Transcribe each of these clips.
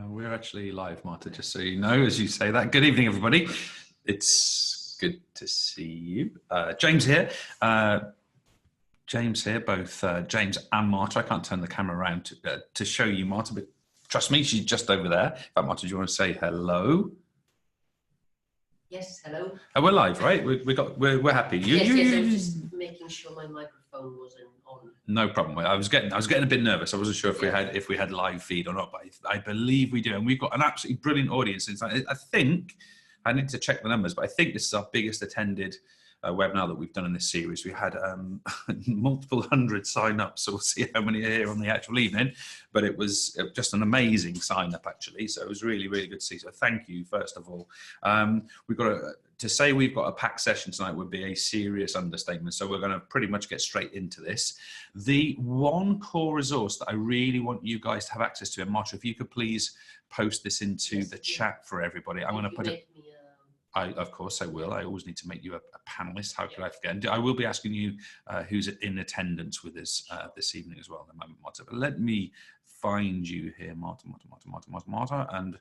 We're actually live, Marta, just so you know, as you say that. Good evening, everybody. It's good to see you. James here. Both James and Marta. I can't turn the camera around to show you Marta, but trust me, she's just over there. In fact, Marta, do you want to say hello? Yes, hello. Oh, we're live, right? We're happy. Yes, I was just making sure my microphone wasn't on. No problem. I was getting a bit nervous. I wasn't sure if we had live feed or not, but I believe we do, and we've got an absolutely brilliant audience. I think I need to check the numbers, but I think this is our biggest attended webinar that we've done in this series. We had multiple hundred sign-ups, so we'll see how many are here on the actual evening, but it was just an amazing sign-up actually, so it was really, really good to see. So thank you, first of all. To say we've got a packed session tonight would be a serious understatement, so we're going to pretty much get straight into this. The one core resource that I really want you guys to have access to, and Marta, if you could please post this into the chat for everybody. I'm going to put it. Of course I will. I always need to make you a panelist. How could I forget? And I will be asking you who's in attendance with us this evening as well in a moment, Marta. But let me find you here, Marta, and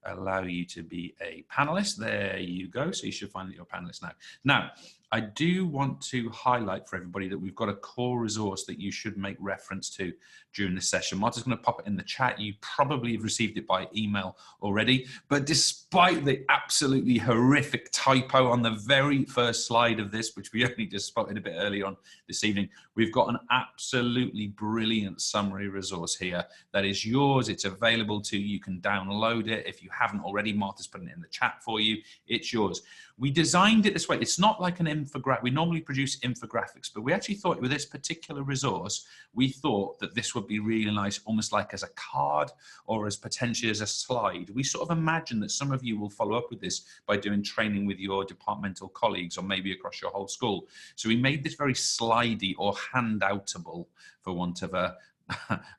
allow you to be a panelist. There you go. So you should find that you're a panelist now. Now, I do want to highlight for everybody that we've got a core resource that you should make reference to during this session. Marta's going to pop it in the chat. You probably have received it by email already, but despite the absolutely horrific typo on the very first slide of this, which we only just spotted a bit early on this evening, we've got an absolutely brilliant summary resource here that is yours. It's available to you. You can download it. If you haven't already, Marta's putting it in the chat for you. It's yours. We designed it this way. It's not like an infographic. We normally produce infographics, but we actually thought with this particular resource, we thought that this would be really nice, almost like as a card or as potentially as a slide. We sort of imagine that some of you will follow up with this by doing training with your departmental colleagues or maybe across your whole school. So we made this very slidey or handoutable, for want of a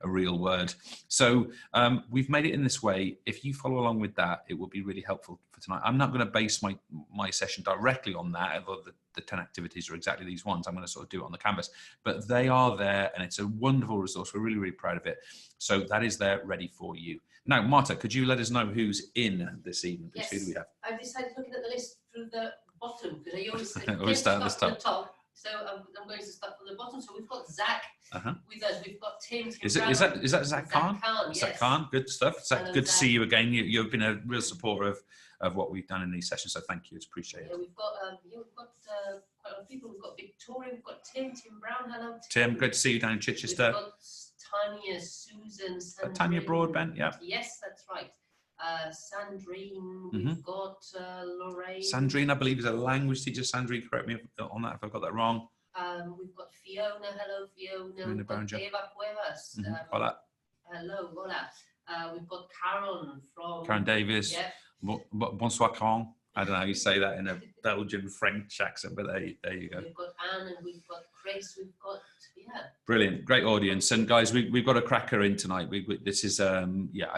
real word. So we've made it in this way. If you follow along with that, it will be really helpful for tonight. I'm not going to base my session directly on that, although the 10 activities are exactly these ones. I'm going to sort of do it on the canvas, but they are there and it's a wonderful resource. We're really, really proud of it. So that is there ready for you. Now, Marta, could you let us know who's in this evening? Yes, who do we have? I've decided looking at the list through the bottom because I always start at the top. So I'm going to start from the bottom. So we've got Zach with us. We've got Tim. Is that Zach Khan? Yes. Zach Khan, good stuff. Zach, good to see you again. You've been a real supporter of what we've done in these sessions, so thank you. It's appreciated. Yeah, we've got quite a lot of people. We've got Victoria. We've got Tim Brown. Hello, Tim. Great to see you down in Chichester. We've got Tanya, Susan, Sandrine. Tanya Broadbent. Yeah. Yes, that's right. Sandrine, we've got Lorraine. Sandrine, I believe, is a language teacher. Sandrine, correct me on that if I've got that wrong. We've got Fiona. Hello, Fiona. We've got Eva Cuevas. Hola. Hello, hola. We've got Karen from... Karen Davis. Yeah. Bonsoir, Karen. I don't know how you say that in a Belgian French accent, but there you go. We've got Anne and we've got Chris. We've got, Brilliant, great audience. And guys, we've got a cracker in tonight. This is, I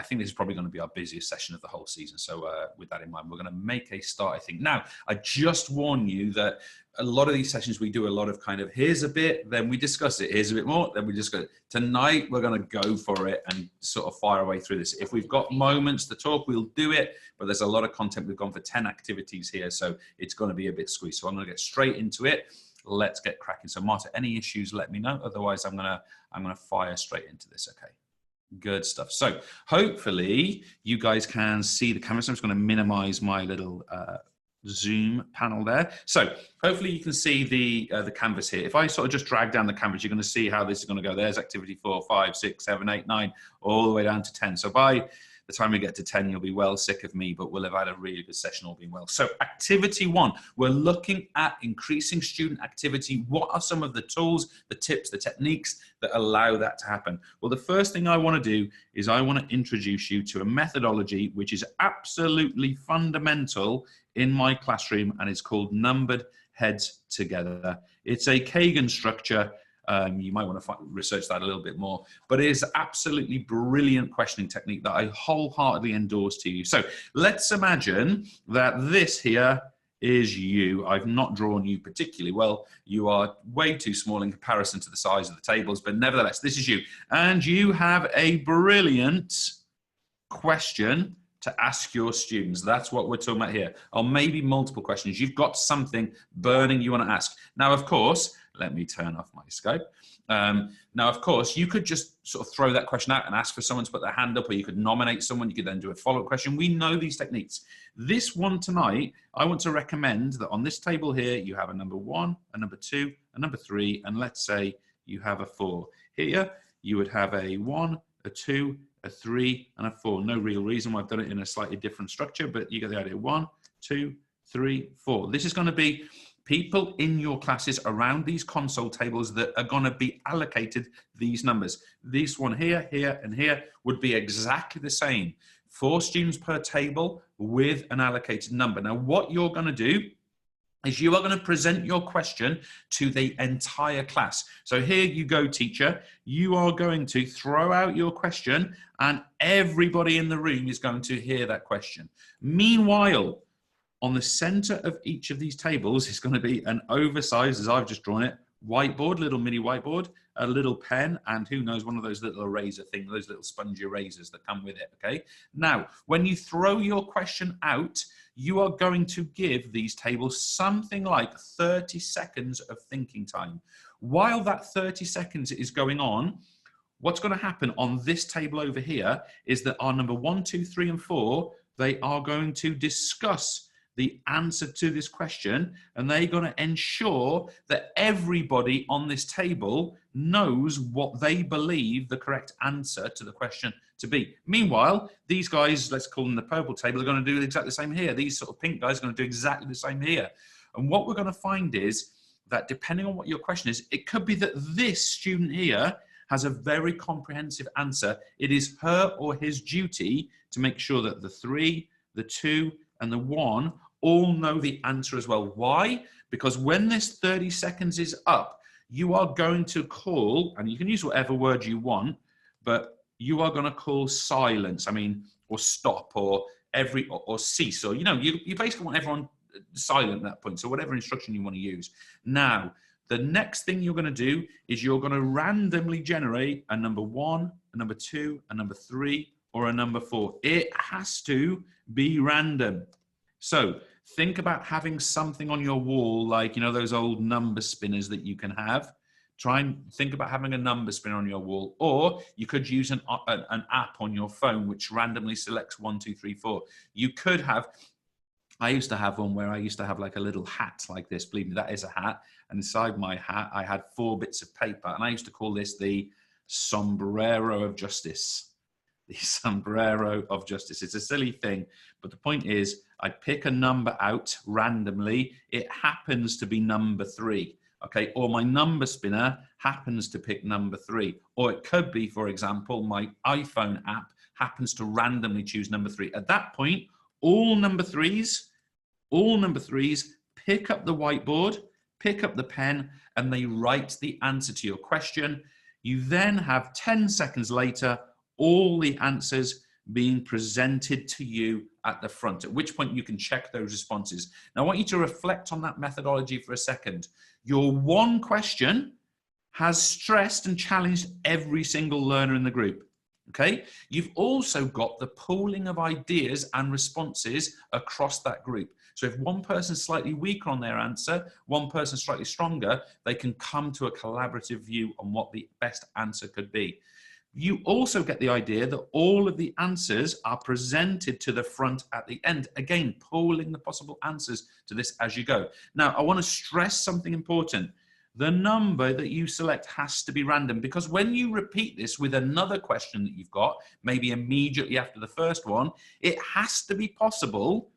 think this is probably going to be our busiest session of the whole season. So with that in mind, we're going to make a start, I think. Now, I just warn you that a lot of these sessions, we do a lot of kind of, here's a bit, then we discuss it. Here's a bit more, then we discuss it. Tonight, we're going to go for it and sort of fire away through this. If we've got moments to talk, we'll do it. But there's a lot of content. We've gone for 10 activities here, so it's going to be a bit squeezed. So I'm going to get straight into it. Let's get cracking. So Marta, any issues, let me know. Otherwise, I'm gonna fire straight into this. Okay, good stuff. So hopefully you guys can see the camera. So I'm just going to minimize my little Zoom panel there. So hopefully you can see the canvas here. If I sort of just drag down the canvas, you're going to see how this is going to go. There's activity 4, 5, 6, 7, 8, 9, all the way down to 10. So by the time we get to 10, you'll be well sick of me, but we'll have had a really good session all being well. So activity 1, we're looking at increasing student activity. What are some of the tools, the tips, the techniques that allow that to happen? Well, the first thing I want to do is I want to introduce you to a methodology which is absolutely fundamental in my classroom, and it's called numbered heads together. It's a Kagan structure. You might want to research that a little bit more, but it is absolutely brilliant questioning technique that I wholeheartedly endorse to you. So let's imagine that this here is you. I've not drawn you particularly well. You are way too small in comparison to the size of the tables, but nevertheless, this is you. And you have a brilliant question to ask your students. That's what we're talking about here. Or maybe multiple questions. You've got something burning you want to ask. Now, of course, let me turn off my Skype. Now, of course, you could just sort of throw that question out and ask for someone to put their hand up, or you could nominate someone. You could then do a follow-up question. We know these techniques. This one tonight, I want to recommend that on this table here, you have a number 1, a number 2, a number 3, and let's say you have a 4. Here, you would have a 1, a 2, a 3, and a 4. No real reason why I've done it in a slightly different structure, but you get the idea. 1, 2, 3, 4. This is going to be people in your classes around these console tables that are going to be allocated these numbers. This one here, here, and here would be exactly the same. 4 students per table with an allocated number. Now, what you're going to do is you are going to present your question to the entire class. So here you go, teacher. You are going to throw out your question and everybody in the room is going to hear that question. Meanwhile, on the center of each of these tables is going to be an oversized, as I've just drawn it, whiteboard, little mini whiteboard, a little pen, and who knows, one of those little eraser things, those little spongy erasers that come with it, okay? Now, when you throw your question out, you are going to give these tables something like 30 seconds of thinking time. While that 30 seconds is going on, what's going to happen on this table over here is that our number 1, 2, 3, and 4, they are going to discuss the answer to this question, and they're going to ensure that everybody on this table knows what they believe the correct answer to the question to be. Meanwhile, these guys, let's call them the purple table, are going to do exactly the same here. These sort of pink guys are going to do exactly the same here. And what we're going to find is that depending on what your question is, it could be that this student here has a very comprehensive answer. It is her or his duty to make sure that the 3, the 2, and the 1 all know the answer as well. Why? Because when this 30 seconds is up, you are going to call, and you can use whatever word you want, but you are going to call silence, or stop, or cease, or, you basically want everyone silent at that point. So whatever instruction you want to use. Now, the next thing you're going to do is you're going to randomly generate a number 1, a number 2, a number 3, or a number 4. It has to be random. So think about having something on your wall, like, those old number spinners that you can have. Try and think about having a number spinner on your wall, or you could use an app on your phone which randomly selects 1, 2, 3, 4. You could have, I used to have one where I used to have like a little hat like this. Believe me, that is a hat. And inside my hat, I had 4 bits of paper, and I used to call this the sombrero of justice. The sombrero of justice. It's a silly thing, but the point is, I pick a number out randomly. It happens to be number 3, okay? Or my number spinner happens to pick number 3. Or it could be, for example, my iPhone app happens to randomly choose number 3. At that point, all number threes pick up the whiteboard, pick up the pen, and they write the answer to your question. You then have 10 seconds later, all the answers being presented to you at the front, at which point you can check those responses. Now, I want you to reflect on that methodology for a second. Your one question has stressed and challenged every single learner in the group, okay? You've also got the pooling of ideas and responses across that group. So if one person's slightly weaker on their answer, one person slightly stronger, they can come to a collaborative view on what the best answer could be. You also get the idea that all of the answers are presented to the front at the end. Again, pooling the possible answers to this as you go. Now, I want to stress something important. The number that you select has to be random, because when you repeat this with another question that you've got, maybe immediately after the first one, it has to be possible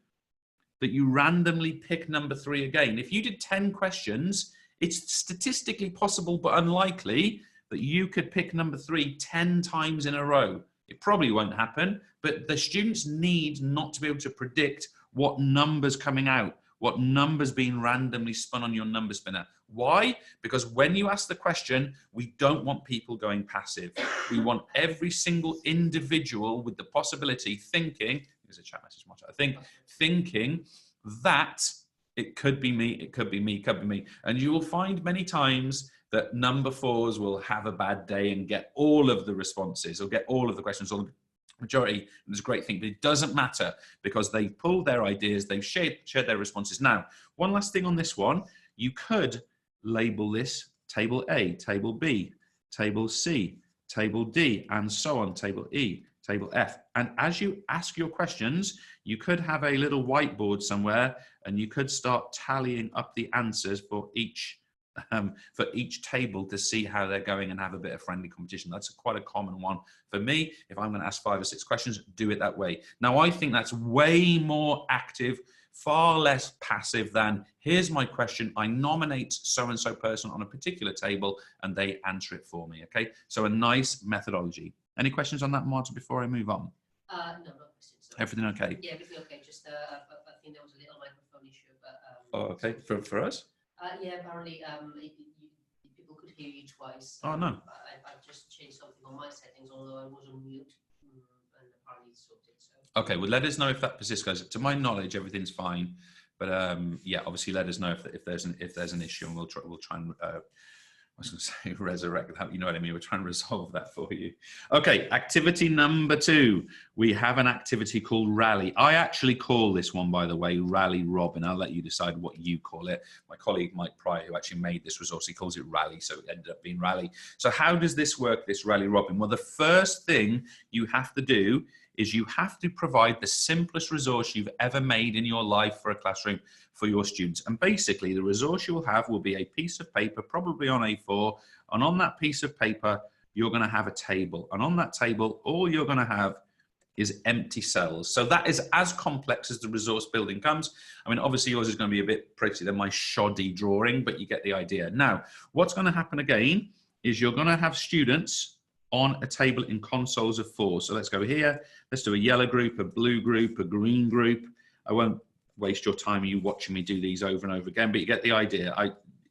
that you randomly pick number 3 again. If you did 10 questions, it's statistically possible but unlikely that you could pick number 3 10 times in a row. It probably won't happen, but the students need not to be able to predict what number's coming out, what number's being randomly spun on your number spinner. Why? Because when you ask the question, we don't want people going passive. We want every single individual with the possibility thinking, there's a chat message, I think, thinking that It could be me, it could be me, it could be me. And you will find many times that number 4s will have a bad day and get all of the responses or get all of the questions, or the majority. It's a great thing, but it doesn't matter because they've pulled their ideas, they've shared their responses. Now, one last thing on this one, you could label this table A, table B, table C, table D, and so on, table E, table F. And as you ask your questions, you could have a little whiteboard somewhere and you could start tallying up the answers for each table to see how they're going and have a bit of friendly competition. That's quite a common one for me. If I'm going to ask 5 or 6 questions, do it that way. Now, I think that's way more active, far less passive than, here's my question, I nominate so-and-so person on a particular table and they answer it for me, okay? So a nice methodology. Any questions on that, Marta, before I move on? No, not questions. Everything okay? Yeah, everything okay. Just, I think there was a little microphone issue, but... oh, okay, for us? Yeah, apparently people could hear you twice. Oh, no. I've just changed something on my settings, although I was on mute, and apparently it's sorted. So. Okay, well, let us know if that persists, guys. To my knowledge, everything's fine, but yeah, obviously, let us know if there's an issue, and we'll try and I was going to say resurrect that. You know what I mean? We're trying to resolve that for you. Okay, activity number 2. We have an activity called Rally. I actually call this one, by the way, Rally Robin. I'll let you decide what you call it. My colleague, Mike Pryor, who actually made this resource, he calls it Rally, so it ended up being Rally. So how does this work, this Rally Robin? Well, the first thing you have to do is you have to provide the simplest resource you've ever made in your life for a classroom for your students. And basically, the resource you'll have will be a piece of paper, probably on A4, and on that piece of paper, you're going to have a table. And on that table, all you're going to have is empty cells. So that is as complex as the resource building comes. I mean, obviously yours is going to be a bit prettier than my shoddy drawing, but you get the idea. Now, what's going to happen again is you're going to have students on a table in consoles of 4. So let's go here. Let's do a yellow group, a blue group, a green group. I won't waste your time you watching me do these over and over again, but you get the idea.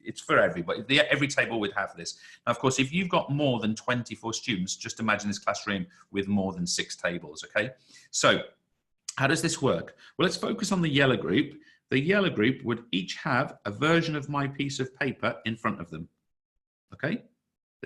It's for everybody. Every table would have this. Now, of course, if you've got more than 24 students, just imagine this classroom with more than 6 tables, okay? So how does this work? Well, let's focus on the yellow group. The yellow group would each have a version of my piece of paper in front of them, okay?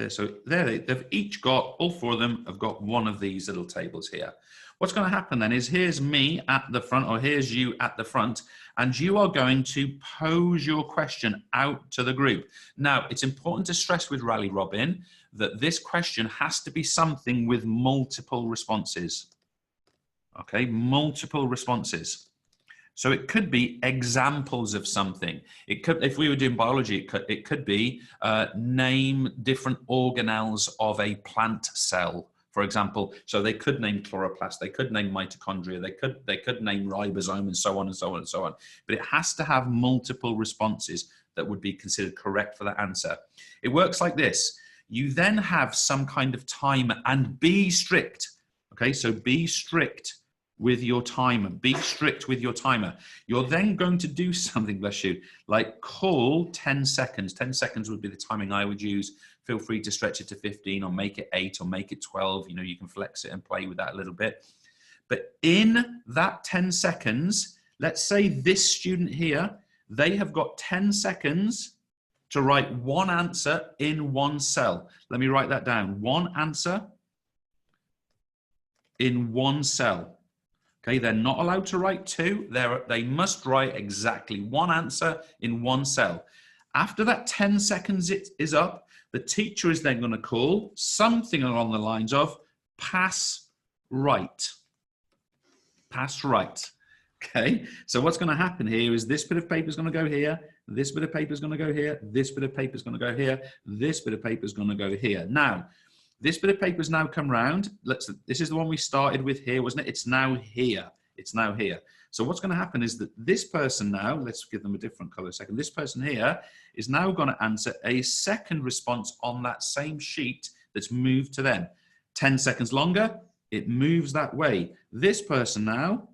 So there, they've each got, all 4 of them have got one of these little tables here. What's going to happen then is here's me at the front, or here's you at the front, and you are going to pose your question out to the group. Now, it's important to stress with Rally Robin that this question has to be something with multiple responses. Okay, multiple responses. So it could be examples of something. It could, if we were doing biology, it could be name different organelles of a plant cell, for example. So they could name chloroplast, they could name mitochondria, they could name ribosome, and so on and so on and so on. But it has to have multiple responses that would be considered correct for that answer. It works like this. You then have some kind of timer, and be strict. Okay, so be strict with your timer. Be strict with your timer. You're then going to do something, bless you, like call 10 seconds. 10 seconds would be the timing I would use. Feel free to stretch it to 15 or make it 8 or make it 12. You know, you can flex it and play with that a little bit. But in that 10 seconds, let's say this student here, they have got 10 seconds to write one answer in one cell. Let me write that down. One answer in one cell. Okay, they're not allowed to write 2. They must write exactly one answer in one cell. After that 10 seconds is up, the teacher is then going to call something along the lines of pass right. Pass right. Okay, so what's going to happen here is this bit of paper is going to go here, this bit of paper is going to go here, this bit of paper is going to go here, this bit of paper is going to go here. Now, this bit of paper has now come round. This is the one we started with here, wasn't it? It's now here. It's now here. So what's going to happen is that this person now, let's give them a different color a second. This person here is now going to answer a second response on that same sheet that's moved to them. 10 seconds longer, it moves that way. This person now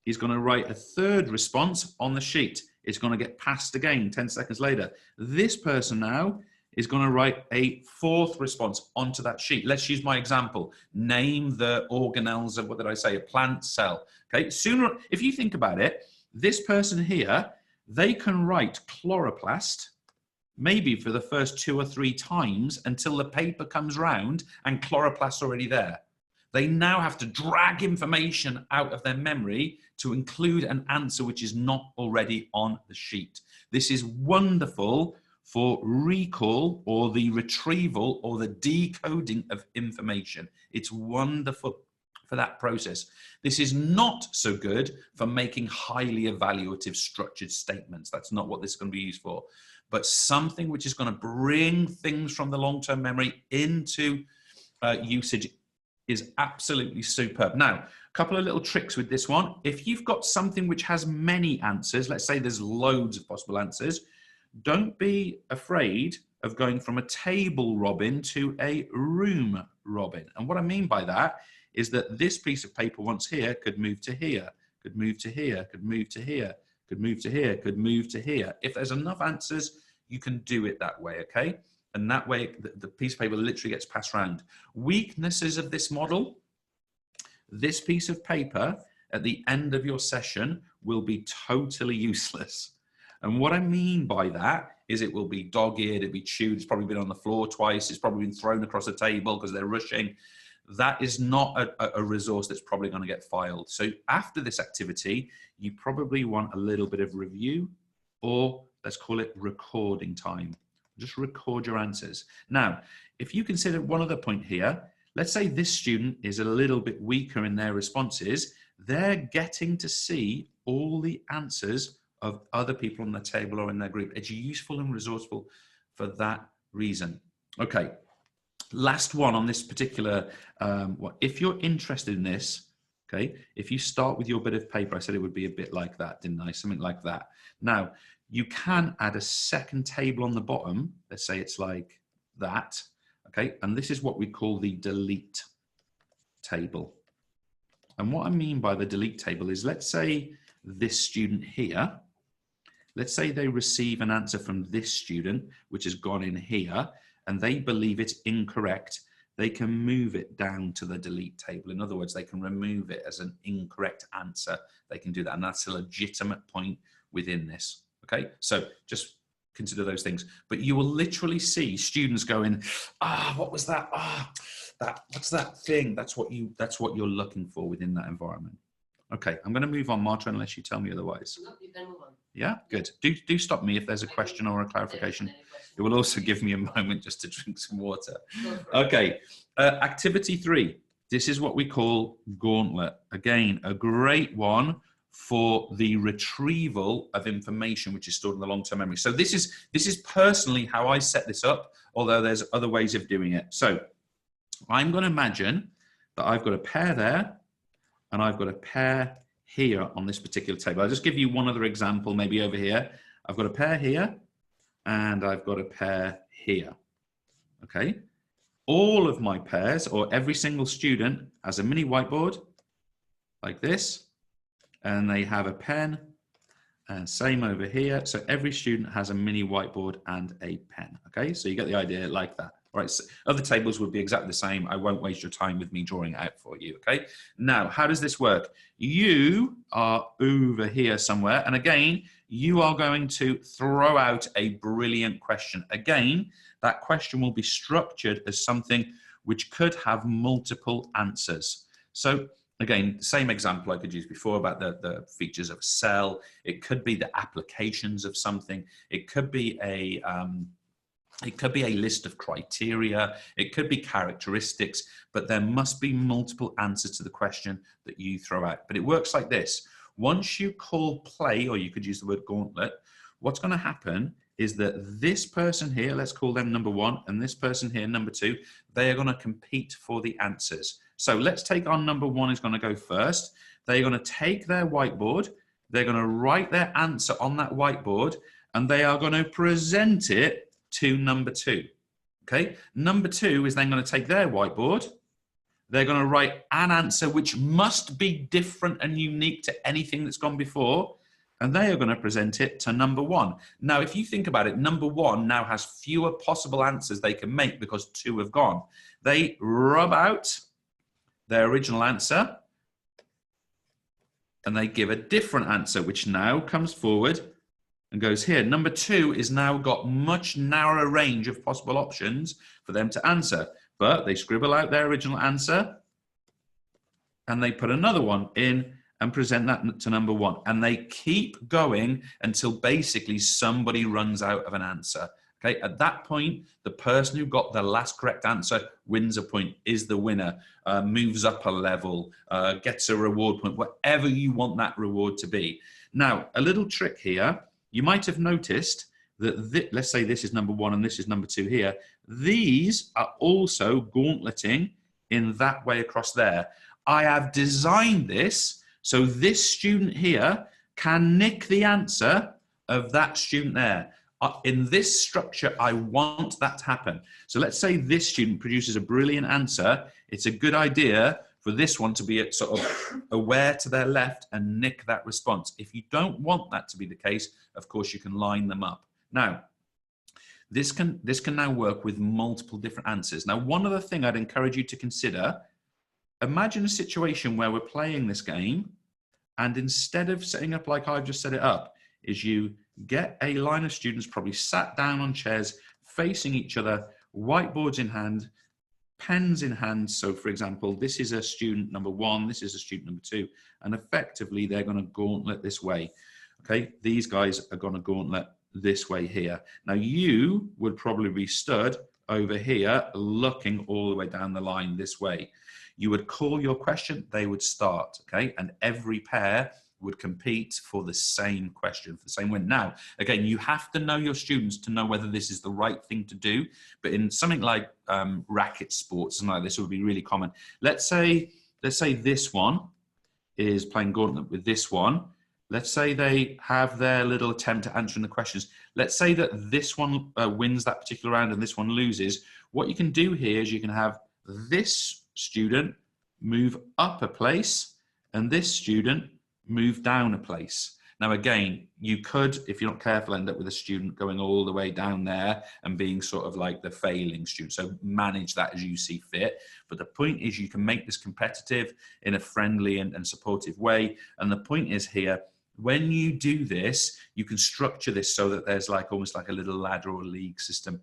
is going to write a third response on the sheet. It's going to get passed again 10 seconds later. This person now is going to write a fourth response onto that sheet. Let's use my example. Name the organelles of, what did I say, a plant cell. Okay, sooner, if you think about it, this person here, they can write chloroplast maybe for the first 2 or 3 times until the paper comes round and chloroplast's already there. They now have to drag information out of their memory to include an answer which is not already on the sheet. This is wonderful for recall or the retrieval or the decoding of information. It's wonderful for that process. This is not so good for making highly evaluative structured statements. That's not what this is going to be used for. But something which is going to bring things from the long-term memory into usage is absolutely superb. Now, a couple of little tricks with this one. If you've got something which has many answers, let's say there's loads of possible answers, don't be afraid of going from a table robin to a room robin. And what I mean by that is that this piece of paper once here could move to here, could move to here, could move to here, could move to here, could move to here. If there's enough answers, you can do it that way, okay? And that way, the piece of paper literally gets passed around. Weaknesses of this model, this piece of paper at the end of your session will be totally useless. And what I mean by that is it will be dog-eared, it'll be chewed, it's probably been on the floor twice, it's probably been thrown across a table because they're rushing. That is not a resource that's probably going to get filed. So after this activity, you probably want a little bit of review, or let's call it recording time. Just record your answers. Now, if you consider one other point here, let's say this student is a little bit weaker in their responses, they're getting to see all the answers of other people on the table or in their group. It's useful and resourceful for that reason. Okay, last one on this particular, if you're interested in this, okay, if you start with your bit of paper, I said it would be a bit like that, didn't I? Something like that. Now, you can add a second table on the bottom. Let's say it's like that, okay? And this is what we call the delete table. And what I mean by the delete table is, let's say this student here, let's say they receive an answer from this student, which has gone in here, and they believe it's incorrect. They can move it down to the delete table. In other words, they can remove it as an incorrect answer. They can do that, and that's a legitimate point within this. Okay, so just consider those things. But you will literally see students going, what was that? What's that thing? That's what you're looking for within that environment. Okay, I'm going to move on, Marta, unless you tell me otherwise. Yeah, good. Do stop me if there's a question or a clarification. It will also give me a moment just to drink some water. Okay, activity 3. This is what we call Gauntlet. Again, a great one for the retrieval of information which is stored in the long-term memory. So this is personally how I set this up, although there's other ways of doing it. So I'm going to imagine that I've got a pair there and I've got a pair here on this particular table. I'll just give you one other example, maybe over here. I've got a pair here and I've got a pair here. Okay. All of my pairs, or every single student, has a mini whiteboard like this. And they have a pen, and same over here. So every student has a mini whiteboard and a pen. Okay, so you get the idea like that. All right, so other tables would be exactly the same. I won't waste your time with me drawing it out for you. Okay, now how does this work? You are over here somewhere, and again, you are going to throw out a brilliant question. Again, that question will be structured as something which could have multiple answers. So again, same example I could use before about the features of a cell. It could be the applications of something. It could be a list of criteria. It could be characteristics, but there must be multiple answers to the question that you throw out. But it works like this. Once you call play, or you could use the word gauntlet, what's going to happen is that this person here, let's call them number 1, and this person here, number 2, they are going to compete for the answers. So let's take our number 1 is going to go first. They're going to take their whiteboard. They're going to write their answer on that whiteboard, and they are going to present it to number 2. Okay. Number 2 is then going to take their whiteboard. They're going to write an answer which must be different and unique to anything that's gone before. And they are going to present it to number 1. Now, if you think about it, number 1 now has fewer possible answers they can make because 2 have gone. They rub out their original answer and they give a different answer, which now comes forward and goes here. Number 2 is now got much narrower range of possible options for them to answer, but they scribble out their original answer and they put another one in and present that to number 1. And they keep going until basically somebody runs out of an answer. Okay, at that point, the person who got the last correct answer wins a point, is the winner, moves up a level, gets a reward point, whatever you want that reward to be. Now, a little trick here, you might have noticed that, let's say this is number 1 and this is number 2 here. These are also gauntleting in that way across there. I have designed this so this student here can nick the answer of that student there. In this structure, I want that to happen. So let's say this student produces a brilliant answer. It's a good idea for this one to be sort of aware to their left and nick that response. If you don't want that to be the case, of course, you can line them up. Now, this can now work with multiple different answers. Now, one other thing I'd encourage you to consider, imagine a situation where we're playing this game, and instead of setting up like I've just set it up, is you get a line of students probably sat down on chairs facing each other, whiteboards in hand, pens in hand. So for example, this is a student number 1, this is a student number 2, and effectively they're going to gauntlet this way. Okay, these guys are going to gauntlet this way here. Now you would probably be stood over here looking all the way down the line this way. You would call your question, they would start, okay, and every pair would compete for the same question, for the same win. Now, again, you have to know your students to know whether this is the right thing to do, but in something like racket sports, something like this would be really common. Let's say this one is playing gauntlet with this one. Let's say they have their little attempt at answering the questions. Let's say that this one wins that particular round and this one loses. What you can do here is you can have this student move up a place and this student move down a place. Now, again, you could, if you're not careful, end up with a student going all the way down there and being sort of like the failing student. So manage that as you see fit. But the point is you can make this competitive in a friendly and supportive way. And the point is here, when you do this, you can structure this so that there's like almost like a little ladder or league system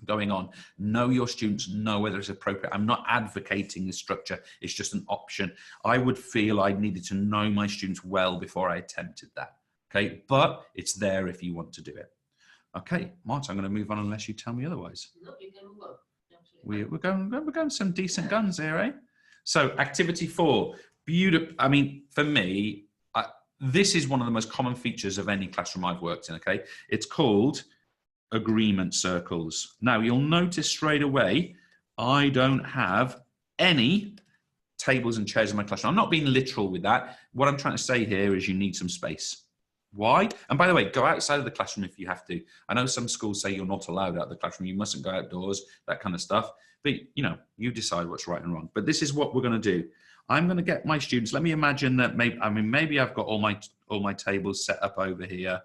going on. Know your students, know whether it's appropriate. I'm not advocating this structure, it's just an option. I would feel I needed to know my students well before I attempted that. Okay, but it's there if you want to do it. Okay, Martin, I'm going to move on unless you tell me otherwise. No, you can move on. We're going some decent guns here, eh? So activity 4, beautiful. I mean, for me, this is one of the most common features of any classroom I've worked in, okay? It's called agreement circles. Now, you'll notice straight away, I don't have any tables and chairs in my classroom. I'm not being literal with that. What I'm trying to say here is you need some space. Why? And by the way, go outside of the classroom if you have to. I know some schools say you're not allowed out of the classroom. You mustn't go outdoors, that kind of stuff. But, you know, you decide what's right and wrong. But this is what we're going to do. I'm going to get my students. Let me imagine that maybe I've got all my tables set up over here.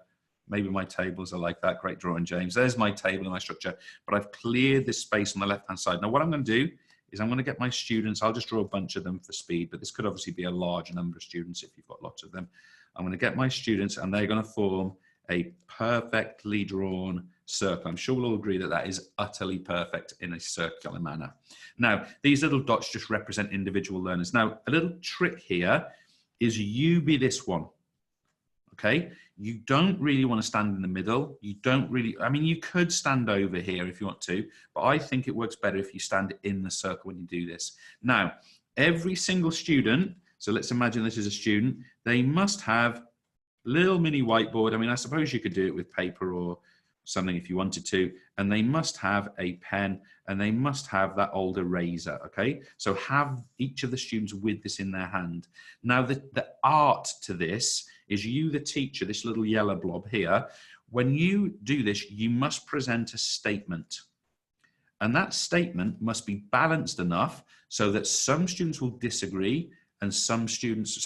Maybe my tables are like that. Great drawing, James. There's my table and my structure. But I've cleared this space on the left-hand side. Now, what I'm going to do is I'm going to get my students. I'll just draw a bunch of them for speed, but this could obviously be a large number of students if you've got lots of them. I'm going to get my students, and they're going to form a perfectly drawn circle. I'm sure we'll all agree that that is utterly perfect in a circular manner. Now, these little dots just represent individual learners. Now, a little trick here is you be this one. Okay, you don't really want to stand in the middle. You don't really, I mean, you could stand over here if you want to, but I think it works better if you stand in the circle when you do this. Now, every single student, so let's imagine this is a student, they must have a little mini whiteboard. I mean, I suppose you could do it with paper or something if you wanted to, and they must have a pen and they must have that old eraser, okay? So have each of the students with this in their hand. Now, the art to this is you, the teacher, this little yellow blob here, when you do this, you must present a statement. And that statement must be balanced enough so that some students will disagree and some students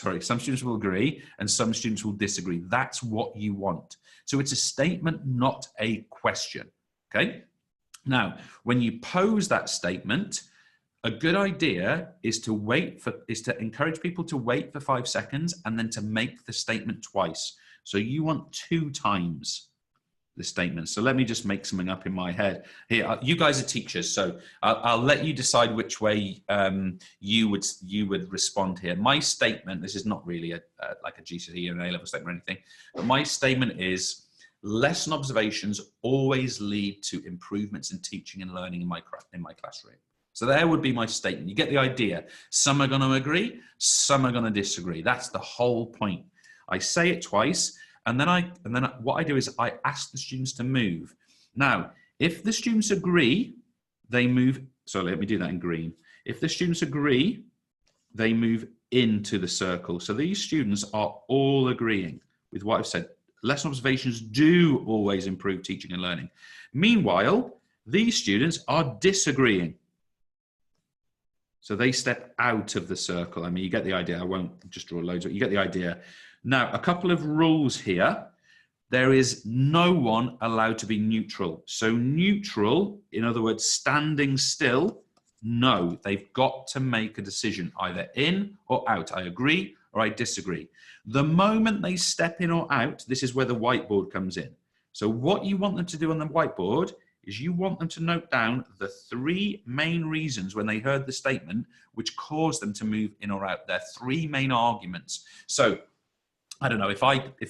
will agree and some students will disagree. That's what you want. So it's a statement, not a question, okay? Now, when you pose that statement, a good idea is to encourage people to wait for 5 seconds and then to make the statement twice. So you want 2 times the statement. So let me just make something up in my head. Here, you guys are teachers, so I'll let you decide which way you would respond here. My statement, this is not really like a GCSE or an A-level statement or anything, but my statement is, lesson observations always lead to improvements in teaching and learning in my classroom. So there would be my statement. You get the idea. Some are going to agree, some are going to disagree. That's the whole point. I say it twice, and then what I do is I ask the students to move. Now, if the students agree, they move. So let me do that in green. If the students agree, they move into the circle. So these students are all agreeing with what I've said. Lesson observations do always improve teaching and learning. Meanwhile, these students are disagreeing. So they step out of the circle. I mean, you get the idea. I won't just draw loads, but you get the idea. Now, a couple of rules here. There is no one allowed to be neutral. So neutral, in other words, standing still, no, they've got to make a decision, either in or out. I agree or I disagree. The moment they step in or out, this is where the whiteboard comes in. So what you want them to do on the whiteboard is you want them to note down the 3 main reasons when they heard the statement which caused them to move in or out. Their 3 main arguments. So I don't know, if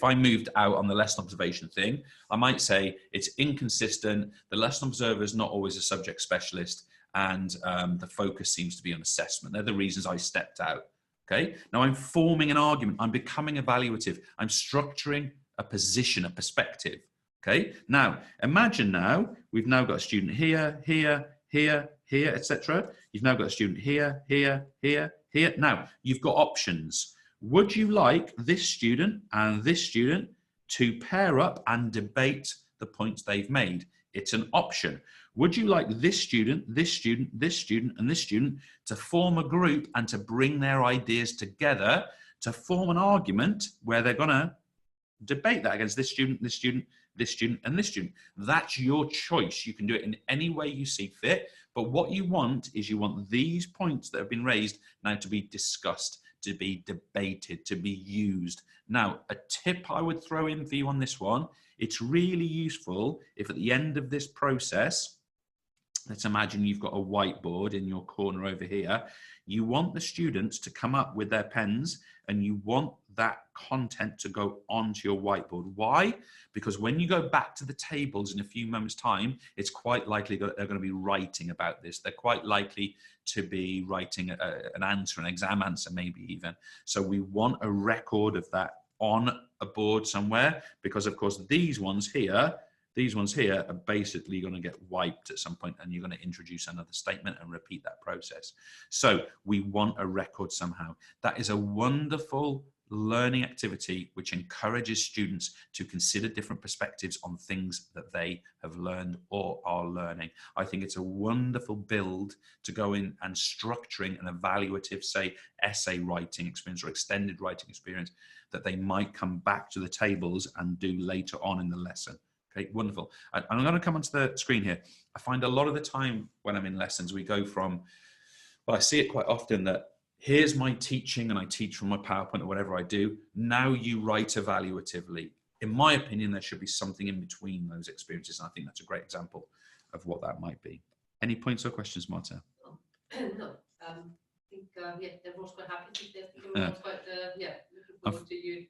I moved out on the lesson observation thing, I might say it's inconsistent, the lesson observer is not always a subject specialist, and the focus seems to be on assessment. They're the reasons I stepped out. Okay, now I'm forming an argument, I'm becoming evaluative, I'm structuring a position, a perspective. Okay, now imagine we've now got a student here, here, here, here, etc. You've now got a student here, here, here, here. Now you've got options. Would you like this student and this student to pair up and debate the points they've made? It's an option. Would you like this student, this student, this student, and this student to form a group and to bring their ideas together to form an argument where they're going to debate that against this student, this student, this student, and this student? That's your choice. You can do it in any way you see fit. But what you want is you want these points that have been raised now to be discussed, to be debated, to be used. Now, a tip I would throw in for you on this one, it's really useful if at the end of this process, let's imagine you've got a whiteboard in your corner over here, you want the students to come up with their pens and you want that content to go onto your whiteboard. Why? Because when you go back to the tables in a few moments' time, it's quite likely that they're going to be writing about this. They're quite likely to be writing an answer, an exam answer maybe even. So we want a record of that on a board somewhere, because of course these ones here are basically going to get wiped at some point, and you're going to introduce another statement and repeat that process. So we want a record somehow. That is a wonderful learning activity which encourages students to consider different perspectives on things that they have learned or are learning. I think it's a wonderful build to go in and structuring an evaluative, say, essay writing experience or extended writing experience that they might come back to the tables and do later on in the lesson. Okay, wonderful. And I'm going to come onto the screen here. I find a lot of the time when I'm in lessons, we go from, well, I see it quite often that here's my teaching and I teach from my PowerPoint or whatever I do. Now you write evaluatively. In my opinion, there should be something in between those experiences. And I think that's a great example of what that might be. Any points or questions, Marta? No, I think, yeah, everyone's quite happy. Everyone's quite, yeah, looking forward to you.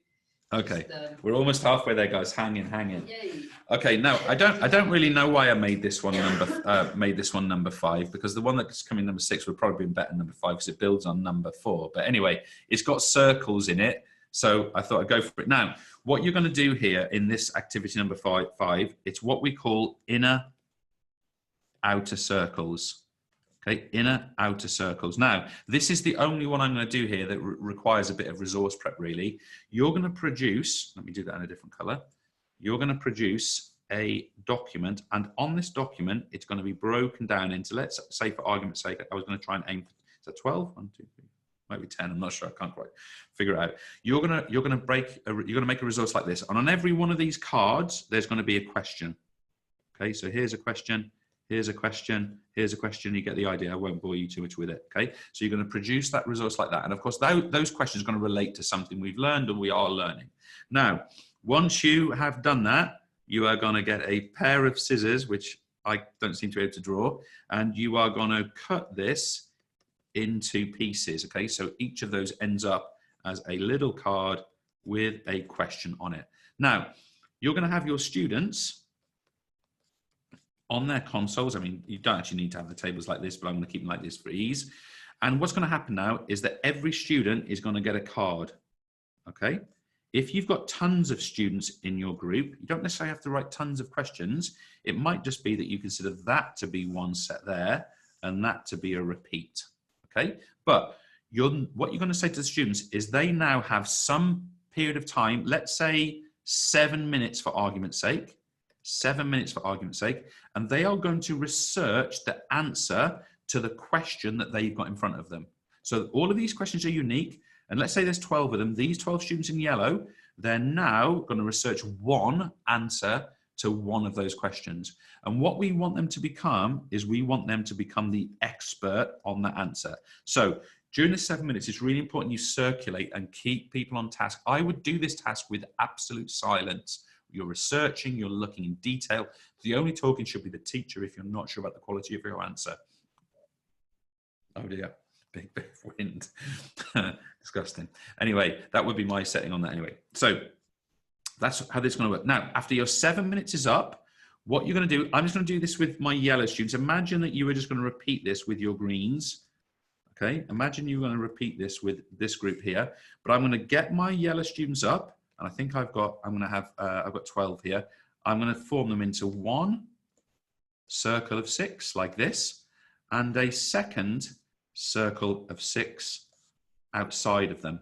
Okay, we're almost halfway there, guys. Hang in. Yay. Okay, now I don't really know why I made this one number 5, because the one that's coming number 6 would probably be better than number 5 because it builds on number 4. But anyway, it's got circles in it, so I thought I'd go for it. Now, what you're going to do here in this activity number 5, it's what we call inner outer circles. Okay, inner outer circles. Now, this is the only one I'm going to do here that requires a bit of resource prep, really. You're going to produce, let me do that in a different color. You're going to produce a document, and on this document, it's going to be broken down into, let's say for argument's sake, I was going to try and aim for, is that 12? 1, 2, 3, maybe 10, I'm not sure, I can't quite figure it out. You're going to make a resource like this, and on every one of these cards, there's going to be a question. Okay, so here's a question. Here's a question, here's a question, you get the idea. I won't bore you too much with it, okay? So you're going to produce that resource like that. And of course, those questions are going to relate to something we've learned or we are learning. Now, Once you have done that, you are going to get a pair of scissors, which I don't seem to be able to draw, and you are going to cut this into pieces, okay? So each of those ends up as a little card with a question on it. Now, you're going to have your students on their consoles. I mean, you don't actually need to have the tables like this, but I'm going to keep them like this for ease. And what's going to happen now is that every student is going to get a card, okay? If you've got tons of students in your group, you don't necessarily have to write tons of questions. It might just be that you consider that to be one set there and that to be a repeat, okay? But what you're going to say to the students is they now have some period of time, let's say 7 minutes for argument's sake, 7 minutes for argument's sake, and they are going to research the answer to the question that they've got in front of them. So all of these questions are unique. And let's say there's 12 of them. These 12 students in yellow, they're now going to research one answer to one of those questions. And what we want them to become is we want them to become the expert on that answer. So during the 7 minutes, it's really important you circulate and keep people on task. I would do this task with absolute silence. You're researching, you're looking in detail. The only talking should be the teacher if you're not sure about the quality of your answer. Oh dear. Big wind. Disgusting. Anyway, that would be my setting on that anyway. So that's how this is going to work. Now, after your 7 minutes is up, what you're going to do, I'm just going to do this with my yellow students. Imagine that you were just going to repeat this with your greens. Okay, imagine you're going to repeat this with this group here, but I'm going to get my yellow students up, and I think I've got 12 here. I'm going to form them into one circle of 6 like this, and a second circle of 6 outside of them.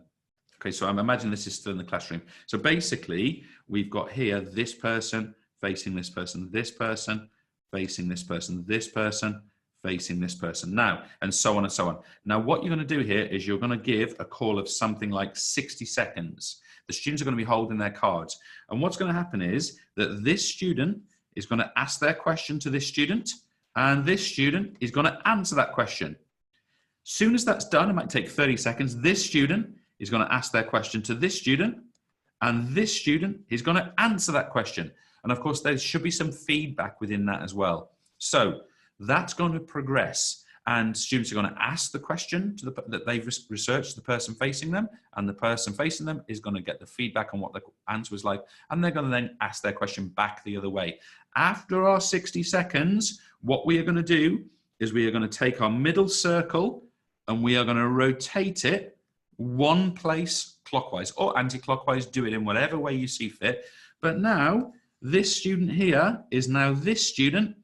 Okay, so I'm imagining this is still in the classroom. So basically, we've got here this person facing this person, this person facing this person, this person facing this person now, and so on and so on. Now, what you're going to do here is you're going to give a call of something like 60 seconds. The students are going to be holding their cards. And what's going to happen is that this student is going to ask their question to this student, and this student is going to answer that question. Soon as that's done, it might take 30 seconds, this student is going to ask their question to this student, and this student is going to answer that question. And of course, there should be some feedback within that as well. So that's going to progress, and students are going to ask the question to that they've researched the person facing them, and the person facing them is going to get the feedback on what the answer was like, and they're going to then ask their question back the other way. After our 60 seconds, what we are going to do is we are going to take our middle circle and we are going to rotate it one place clockwise or anti-clockwise, do it in whatever way you see fit. But now this student here is now this student,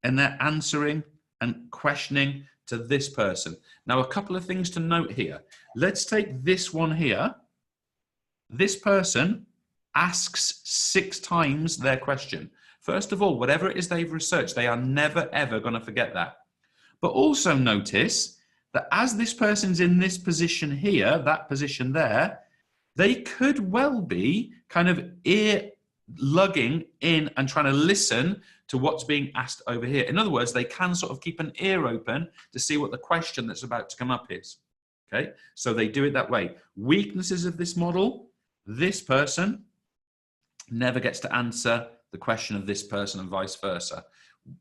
and they're answering and questioning to this person. Now, a couple of things to note here. Let's take this one here. This person asks 6 times their question. First of all, whatever it is they've researched, they are never, ever going to forget that. But also notice that as this person's in this position here, that position there, they could well be kind of ear lugging in and trying to listen to what's being asked over here. In other words, they can sort of keep an ear open to see what the question that's about to come up is. Okay, so they do it that way. Weaknesses of this model: this person never gets to answer the question of this person and vice versa.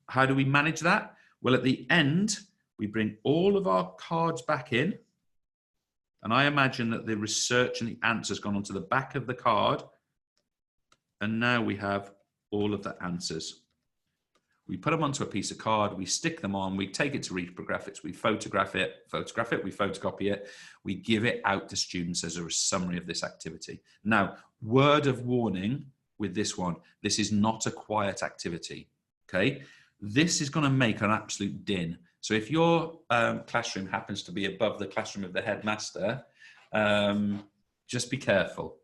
How do we manage that? Well, at the end, we bring all of our cards back in, and I imagine that the research and the answers gone onto the back of the card, and now we have all of the answers. We put them onto a piece of card, we stick them on, we take it to reprographics, we photograph it, we photocopy it, we give it out to students as a summary of this activity. Now, word of warning with this one, this is not a quiet activity, okay? This is going to make an absolute din. So if your classroom happens to be above the classroom of the headmaster, just be careful.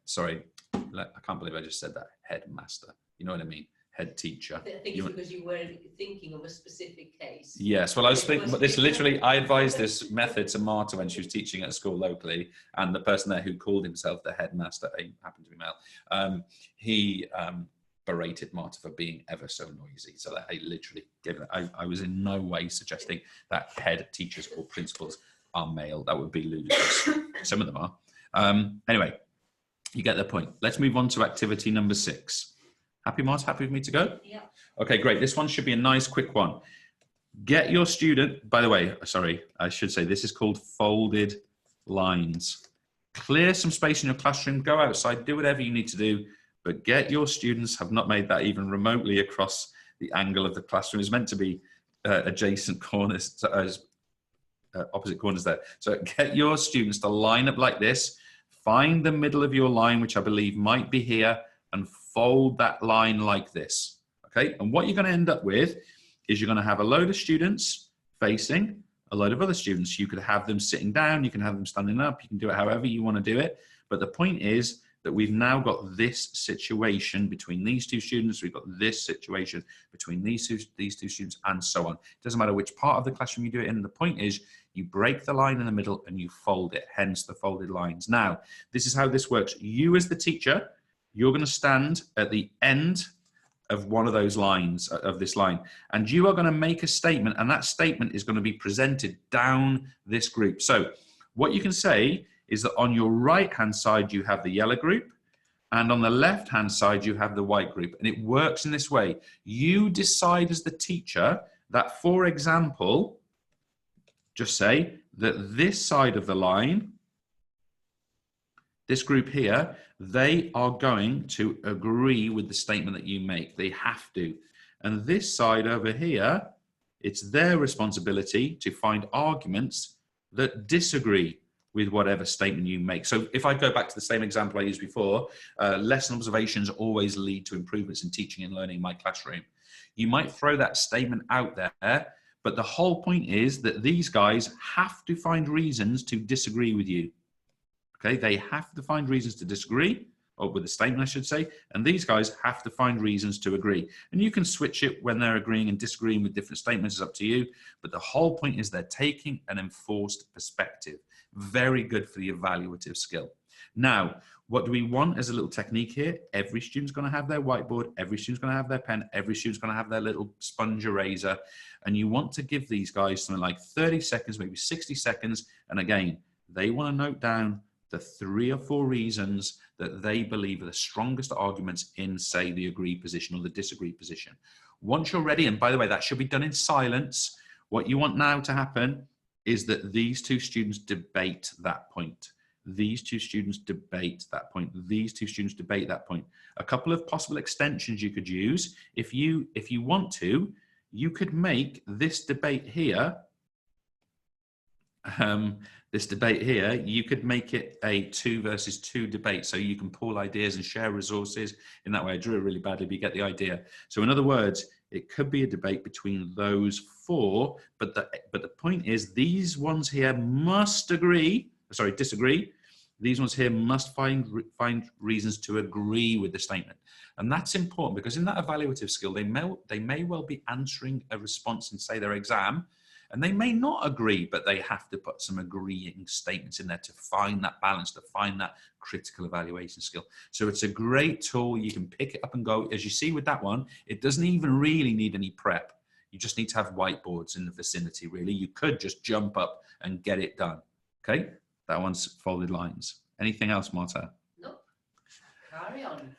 Sorry, I can't believe I just said that, headmaster. You know what I mean? Head teacher. I think it's because you were thinking of a specific case. Yes, well, I was thinking, but this literally, I advised this method to Marta when she was teaching at a school locally, and the person there who called himself the headmaster, he happened to be male, he berated Marta for being ever so noisy. So that I literally gave it, I was in no way suggesting that head teachers or principals are male. That would be ludicrous. Some of them are. Anyway, You get the point. Let's move on to activity number 6. Happy, Mars? Happy with me to go? Yeah. Okay, great. This one should be a nice, quick one. Get your student, by the way, sorry, I should say this is called folded lines. Clear some space in your classroom, go outside, do whatever you need to do, but get your students, have not made that even remotely across the angle of the classroom. It's meant to be adjacent corners, opposite corners there. So get your students to line up like this, find the middle of your line, which I believe might be here, and fold that line like this, okay? And what you're gonna end up with is you're gonna have a load of students facing a load of other students. You could have them sitting down, you can have them standing up, you can do it however you wanna do it. But the point is that we've now got this situation between these two students, we've got this situation between these two students, and so on. It doesn't matter which part of the classroom you do it in. The point is you break the line in the middle and you fold it, hence the folded lines. Now, this is how this works. You as the teacher, you're gonna stand at the end of one of those lines, of this line, and you are gonna make a statement, and that statement is gonna be presented down this group. So what you can say is that on your right-hand side, you have the yellow group, and on the left-hand side, you have the white group, and it works in this way. You decide as the teacher that, for example, just say that this side of the line, this group here, they are going to agree with the statement that you make. They have to. And this side over here, it's their responsibility to find arguments that disagree with whatever statement you make. So if I go back to the same example I used before, lesson observations always lead to improvements in teaching and learning in my classroom. You might throw that statement out there, but the whole point is that these guys have to find reasons to disagree with you. Okay, they have to find reasons to disagree, or with the statement I should say, and these guys have to find reasons to agree. And you can switch it when they're agreeing and disagreeing with different statements, it's up to you, but the whole point is they're taking an enforced perspective. Very good for the evaluative skill. Now, what do we want as a little technique here? Every student's gonna have their whiteboard, every student's gonna have their pen, every student's gonna have their little sponge eraser, and you want to give these guys something like 30 seconds, maybe 60 seconds, and again, they wanna note down the 3 or 4 reasons that they believe are the strongest arguments in, say, the agree position or the disagree position. Once you're ready, and by the way, that should be done in silence, what you want now to happen is that these two students debate that point. These two students debate that point. These two students debate that point. A couple of possible extensions you could use. If you want to, you could make this debate here, you could make it a 2 versus 2 debate. So you can pool ideas and share resources. In that way, I drew it really badly, but you get the idea. So in other words, it could be a debate between those 4, but the point is these ones here must disagree. These ones here must find reasons to agree with the statement. And that's important because in that evaluative skill, they may well be answering a response in, say, their exam, and they may not agree, but they have to put some agreeing statements in there to find that balance, to find that critical evaluation skill. So it's a great tool. You can pick it up and go. As you see with that one, it doesn't even really need any prep. You just need to have whiteboards in the vicinity, really. You could just jump up and get it done. Okay, that one's folded lines. Anything else, Marta? No, carry on.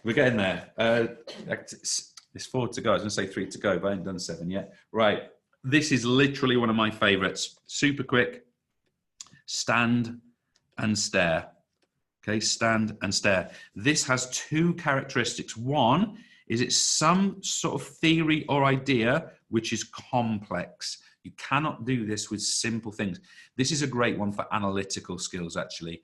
We're getting there. There's 4 to go. I was gonna say 3 to go, but I haven't done 7 yet. Right. This is literally one of my favorites. Super quick. Stand and stare. Okay, stand and stare. This has 2 characteristics. One is it's some sort of theory or idea which is complex. You cannot do this with simple things. This is a great one for analytical skills, actually.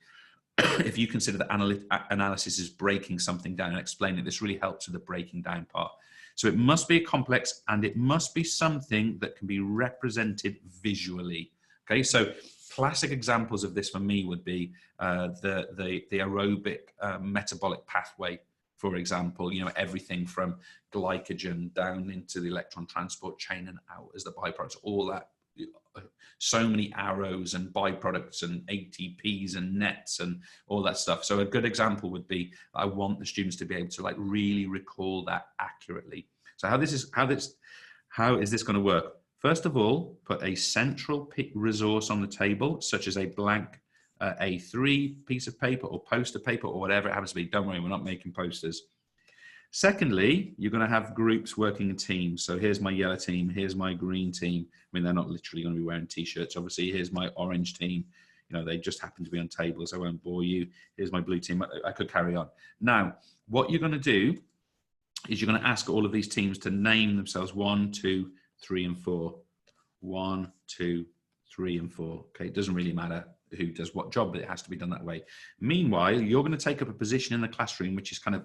If you consider that analysis is breaking something down and explaining it, this really helps with the breaking down part. So it must be complex and it must be something that can be represented visually. Okay, so classic examples of this for me would be the aerobic metabolic pathway, for example, you know, everything from glycogen down into the electron transport chain and out as the byproducts, all that, so many arrows and byproducts and ATPs and nets and all that stuff. So a good example would be, I want the students to be able to like really recall that accurately. So how is this going to work? First of all, put a central resource on the table, such as a blank A3 piece of paper or poster paper or whatever it happens to be. Don't worry, we're not making posters. Secondly, you're going to have groups working in teams. So here's my yellow team, here's my green team. I mean, they're not literally going to be wearing t-shirts. Obviously, here's my orange team. You know, they just happen to be on tables. I won't bore you. Here's my blue team. I could carry on. Now, what you're going to do is you're going to ask all of these teams to name themselves 1, 2, 3, and 4. 1, 2, 3, and 4. Okay, it doesn't really matter who does what job, but it has to be done that way. Meanwhile, you're going to take up a position in the classroom which is kind of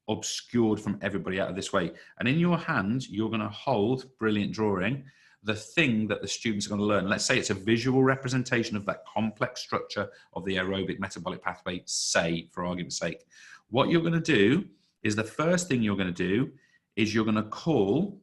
obscured from everybody out of this way. And in your hand, you're going to hold, brilliant drawing, the thing that the students are going to learn. Let's say it's a visual representation of that complex structure of the aerobic metabolic pathway, say, for argument's sake. What you're going to do is the first thing you're going to do is you're going to call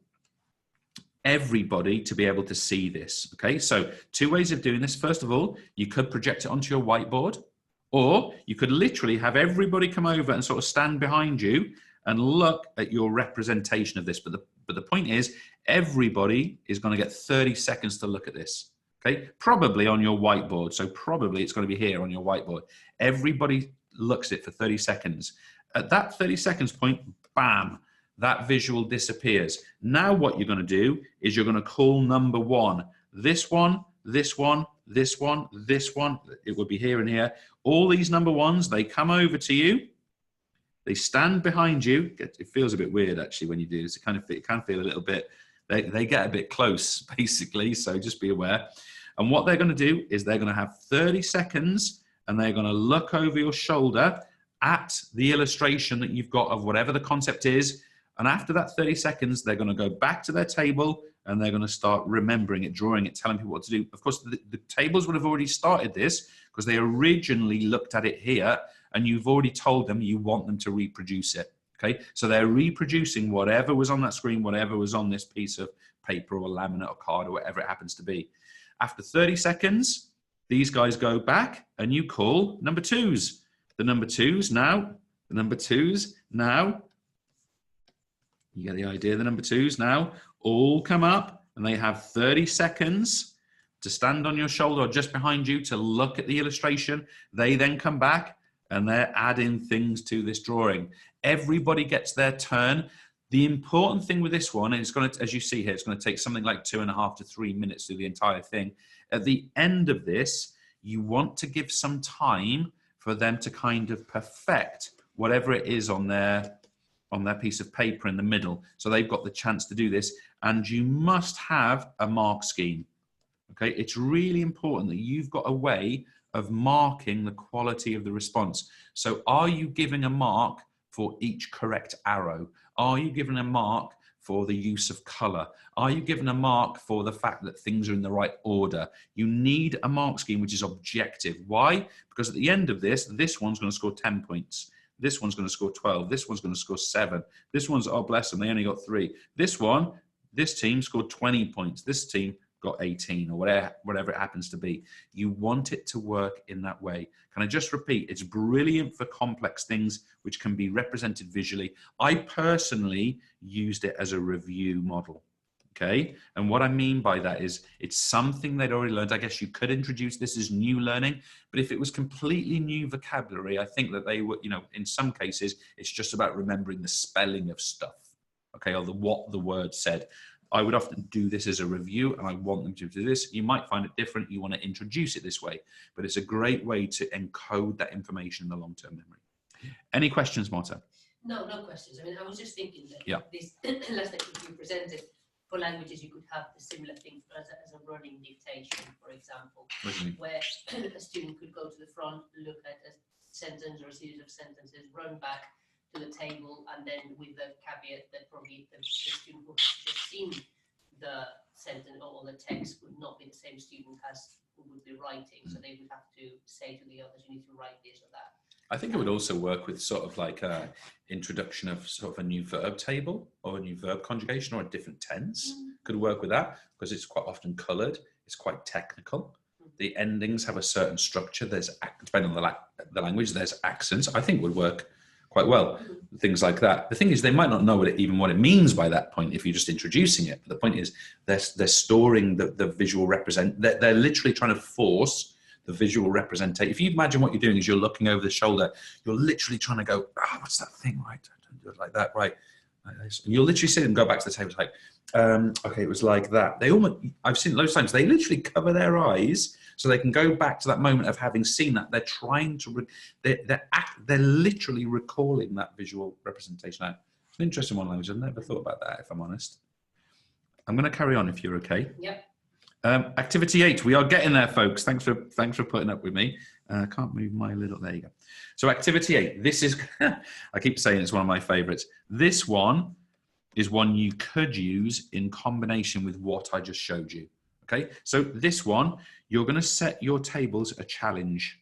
everybody to be able to see this. Okay, so 2 ways of doing this. First of all, you could project it onto your whiteboard, or you could literally have everybody come over and sort of stand behind you and look at your representation of this. But the point is, everybody is going to get 30 seconds to look at this. Okay, probably on your whiteboard. So probably it's going to be here on your whiteboard. Everybody looks at it for 30 seconds. At that 30 seconds point, bam, that visual disappears. Now what you're going to do is you're going to call number 1. This one, this one, this one, this one. It would be here and here. All these number 1s, they come over to you. They stand behind you. It feels a bit weird actually when you do this. It can feel a little bit, they get a bit close basically. So just be aware. And what they're going to do is they're going to have 30 seconds and they're going to look over your shoulder at the illustration that you've got of whatever the concept is. And after that 30 seconds, they're going to go back to their table and they're going to start remembering it, drawing it, telling people what to do. Of course, the tables would have already started this because they originally looked at it here and you've already told them you want them to reproduce it. Okay, so they're reproducing whatever was on that screen, whatever was on this piece of paper or laminate or card or whatever it happens to be. After 30 seconds, these guys go back and you call number 2s. The number 2s now, the number 2s now. You get the idea, the number 2s now all come up and they have 30 seconds to stand on your shoulder or just behind you to look at the illustration. They then come back and they're adding things to this drawing. Everybody gets their turn. The important thing with this one, and it's going to, as you see here, it's going to take something like 2.5 to 3 minutes to do the entire thing. At the end of this, you want to give some time for them to kind of perfect whatever it is on their piece of paper in the middle. So they've got the chance to do this, and you must have a mark scheme. Okay, it's really important that you've got a way of marking the quality of the response. So are you giving a mark for each correct arrow? Are you giving a mark for the use of color? Are you giving a mark for the fact that things are in the right order? You need a mark scheme which is objective. Why? Because at the end of this one's going to score 10 points. This one's going to score 12. This one's going to score 7. This one's, oh bless them, they only got 3. This team scored 20 points. This team got 18 or whatever it happens to be. You want it to work in that way. Can I just repeat? It's brilliant for complex things which can be represented visually. I personally used it as a review model. Okay, and what I mean by that is it's something they'd already learned. I guess you could introduce this as new learning, but if it was completely new vocabulary, I think that they would, you know, in some cases, it's just about remembering the spelling of stuff, okay, or what the word said. I would often do this as a review and I want them to do this. You might find it different. You want to introduce it this way, but it's a great way to encode that information in the long-term memory. Any questions, Marta? No questions. I mean, I was just thinking that this last technique you presented, for languages, you could have a similar thing as a running dictation, for example, where a student could go to the front, look at a sentence or a series of sentences, run back to the table, and then with the caveat that probably the student who has just seen the sentence or the text would not be the same student as who would be writing. So they would have to say to the others, you need to write this or that. I think it would also work with sort of like a introduction of sort of a new verb table or a new verb conjugation or a different tense. Could work with that because it's quite often coloured. It's quite technical. The endings have a certain structure. There's, depending on the language, there's accents. I think would work quite well. Things like that. The thing is, they might not know what it means by that point if you're just introducing it. But the point is, they're storing the visual represent. They're literally trying to force the visual representation. If you imagine what you're doing is you're looking over the shoulder, you're literally trying to go, what's that thing, right? Don't do it like that, right? Like this. And you'll literally sit and go back to the table, it's like, okay, it was like that. They almost, I've seen it loads of times, they literally cover their eyes so they can go back to that moment of having seen that. They're trying to, they're literally recalling that visual representation out. It's an interesting one, language. I've never thought about that, if I'm honest. I'm going to carry on if you're okay. Yep. Activity 8, we are getting there, folks. Thanks for putting up with me. I can't move my little, there you go. So activity 8, this is, I keep saying it's one of my favorites. This one is one you could use in combination with what I just showed you. Okay, so this one, you're going to set your tables a challenge.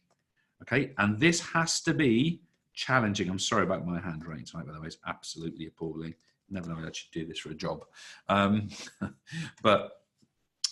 Okay, and this has to be challenging. I'm sorry about my handwriting tonight, by the way, it's absolutely appalling. Never know I should do this for a job. But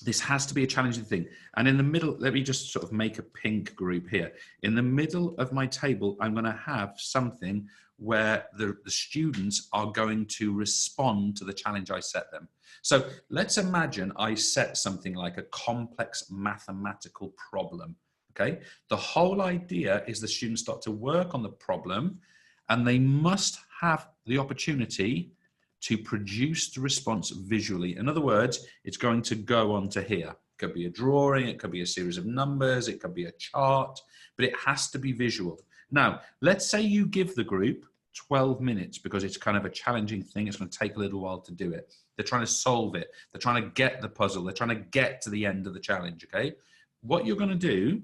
this has to be a challenging thing. And in the middle, let me just sort of make a pink group here. In the middle of my table, I'm going to have something where the students are going to respond to the challenge I set them. So let's imagine I set something like a complex mathematical problem. Okay. The whole idea is the students start to work on the problem and they must have the opportunity to produce the response visually. In other words, it's going to go on to here. It could be a drawing, it could be a series of numbers, it could be a chart, but it has to be visual. Now, let's say you give the group 12 minutes because it's kind of a challenging thing. It's going to take a little while to do it. They're trying to solve it. They're trying to get the puzzle. They're trying to get to the end of the challenge, okay? What you're going to do,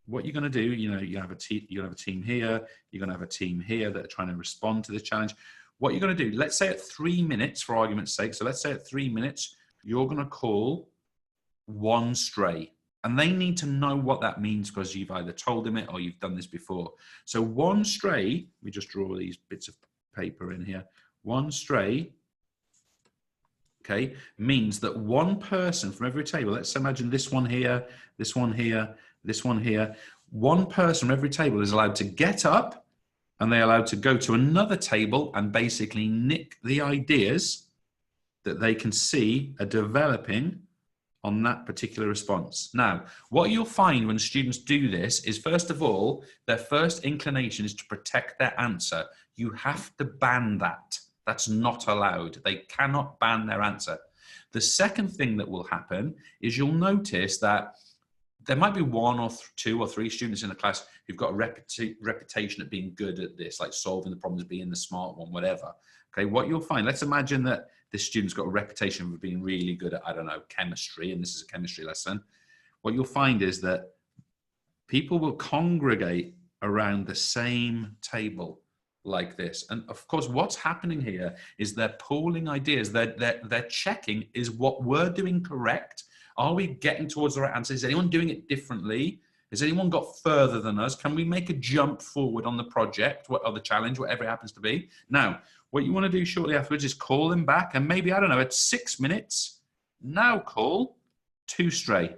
you know, you have a team here, you're going to have a team here that are trying to respond to the challenge. What you're going to do, let's say at 3 minutes, for argument's sake, so let's say at 3 minutes, you're going to call one stray. And they need to know what that means because you've either told them it or you've done this before. So one stray, we just draw these bits of paper in here. One stray, okay, means that one person from every table, let's imagine this one here, this one here, this one here. One person from every table is allowed to get up and they're allowed to go to another table and basically nick the ideas that they can see are developing on that particular response. Now, what you'll find when students do this is, first of all, their first inclination is to protect their answer. You have to ban that. That's not allowed. They cannot ban their answer. The second thing that will happen is you'll notice that there might be one or two or three students in the class who've got a reputation at being good at this, like solving the problems, being the smart one, whatever. Okay, what you'll find, let's imagine that this student's got a reputation for being really good at, I don't know, chemistry, and this is a chemistry lesson. What you'll find is that people will congregate around the same table like this. And of course, what's happening here is they're pooling ideas. They're checking, is what we're doing correct? Are we getting towards the right answer? Is anyone doing it differently? Has anyone got further than us? Can we make a jump forward on the project or the challenge, whatever it happens to be? Now, what you want to do shortly afterwards is call them back and maybe, I don't know, at 6 minutes, now call two stray.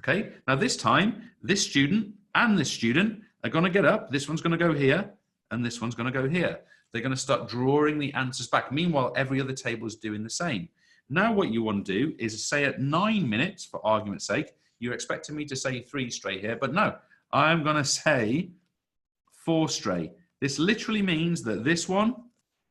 Okay, now this time, this student and this student are going to get up. This one's going to go here and this one's going to go here. They're going to start drawing the answers back. Meanwhile, every other table is doing the same. Now what you want to do is say at 9 minutes, for argument's sake, you're expecting me to say 3 stray here, but no, I'm going to say 4 stray. This literally means that this one,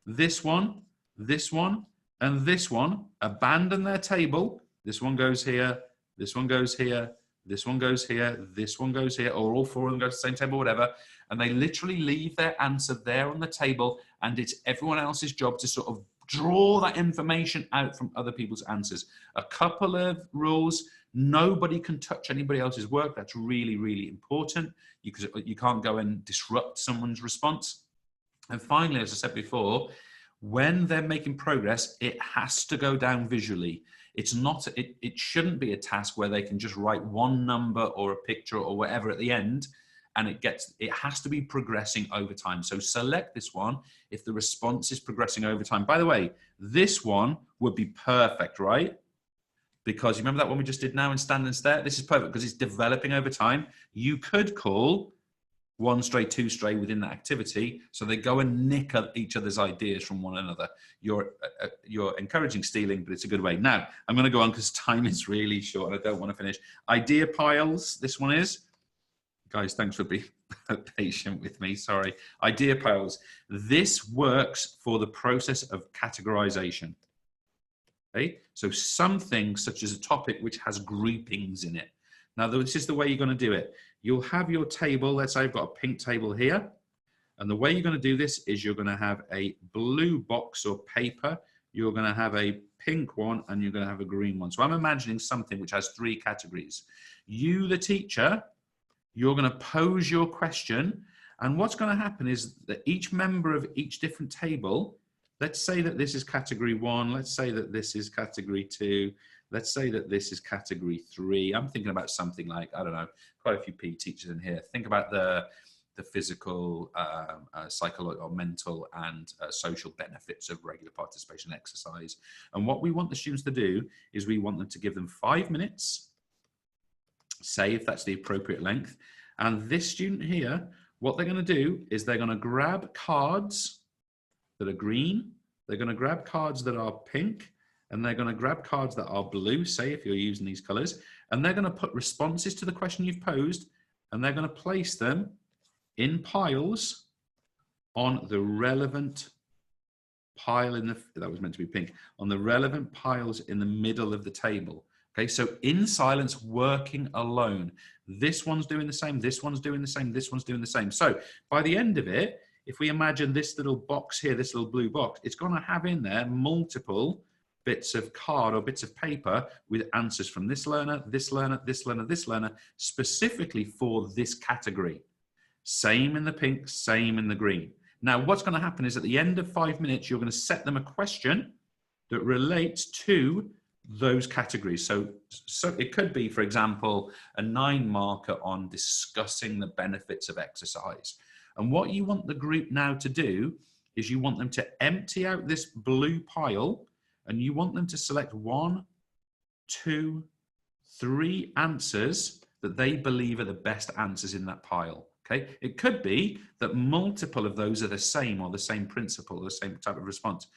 this one, this one, and this one abandon their table. This one goes here, this one goes here, this one goes here, this one goes here, or all 4 of them go to the same table, whatever. And they literally leave their answer there on the table, and it's everyone else's job to sort of draw that information out from other people's answers. A couple of rules: nobody can touch anybody else's work. That's really, really important. You can't go and disrupt someone's response. And finally, as I said before, when they're making progress, it has to go down visually. It's not, it shouldn't be a task where they can just write one number or a picture or whatever at the end, and it has to be progressing over time. So select this one if the response is progressing over time. By the way, this one would be perfect, right? Because you remember that one we just did now in stand and stare? This is perfect because it's developing over time. You could call 1 stray, 2 stray within that activity, so they go and nick each other's ideas from one another. You're encouraging stealing, but it's a good way. Now, I'm going to go on because time is really short and I don't want to finish. Idea piles, this one is. Guys, thanks for being patient with me. Sorry. Idea piles. This works for the process of categorization. Okay? So something such as a topic which has groupings in it. Now, this is the way you're going to do it. You'll have your table. Let's say I've got a pink table here. And the way you're going to do this is you're going to have a blue box or paper. You're going to have a pink one, and you're going to have a green one. So I'm imagining something which has 3 categories. You, the teacher, you're going to pose your question. And what's going to happen is that each member of each different table, let's say that this is category 1. Let's say that this is category 2. Let's say that this is category 3. I'm thinking about something like, I don't know, quite a few PE teachers in here. Think about the physical, psychological, or mental and social benefits of regular participation in exercise. And what we want the students to do is we want them to give them 5 minutes, say if that's the appropriate length. And this student here, what they're going to do is they're going to grab cards that are green, they're going to grab cards that are pink, and they're going to grab cards that are blue, say if you're using these colors, and they're going to put responses to the question you've posed, and they're going to place them in piles on the relevant pile in the, that was meant to be pink, on the relevant piles in the middle of the table. Okay, so in silence, working alone. This one's doing the same, this one's doing the same, this one's doing the same. So by the end of it, if we imagine this little box here, this little blue box, it's going to have in there multiple bits of card or bits of paper with answers from this learner, this learner, this learner, this learner, specifically for this category. Same in the pink, same in the green. Now, what's going to happen is at the end of 5 minutes, you're going to set them a question that relates to those categories. So it could be, for example, a 9 marker on discussing the benefits of exercise. And what you want the group now to do is you want them to empty out this blue pile, and you want them to select 1, 2, 3 answers that they believe are the best answers in that pile. Okay, it could be that multiple of those are the same, or the same principle, or the same type of response.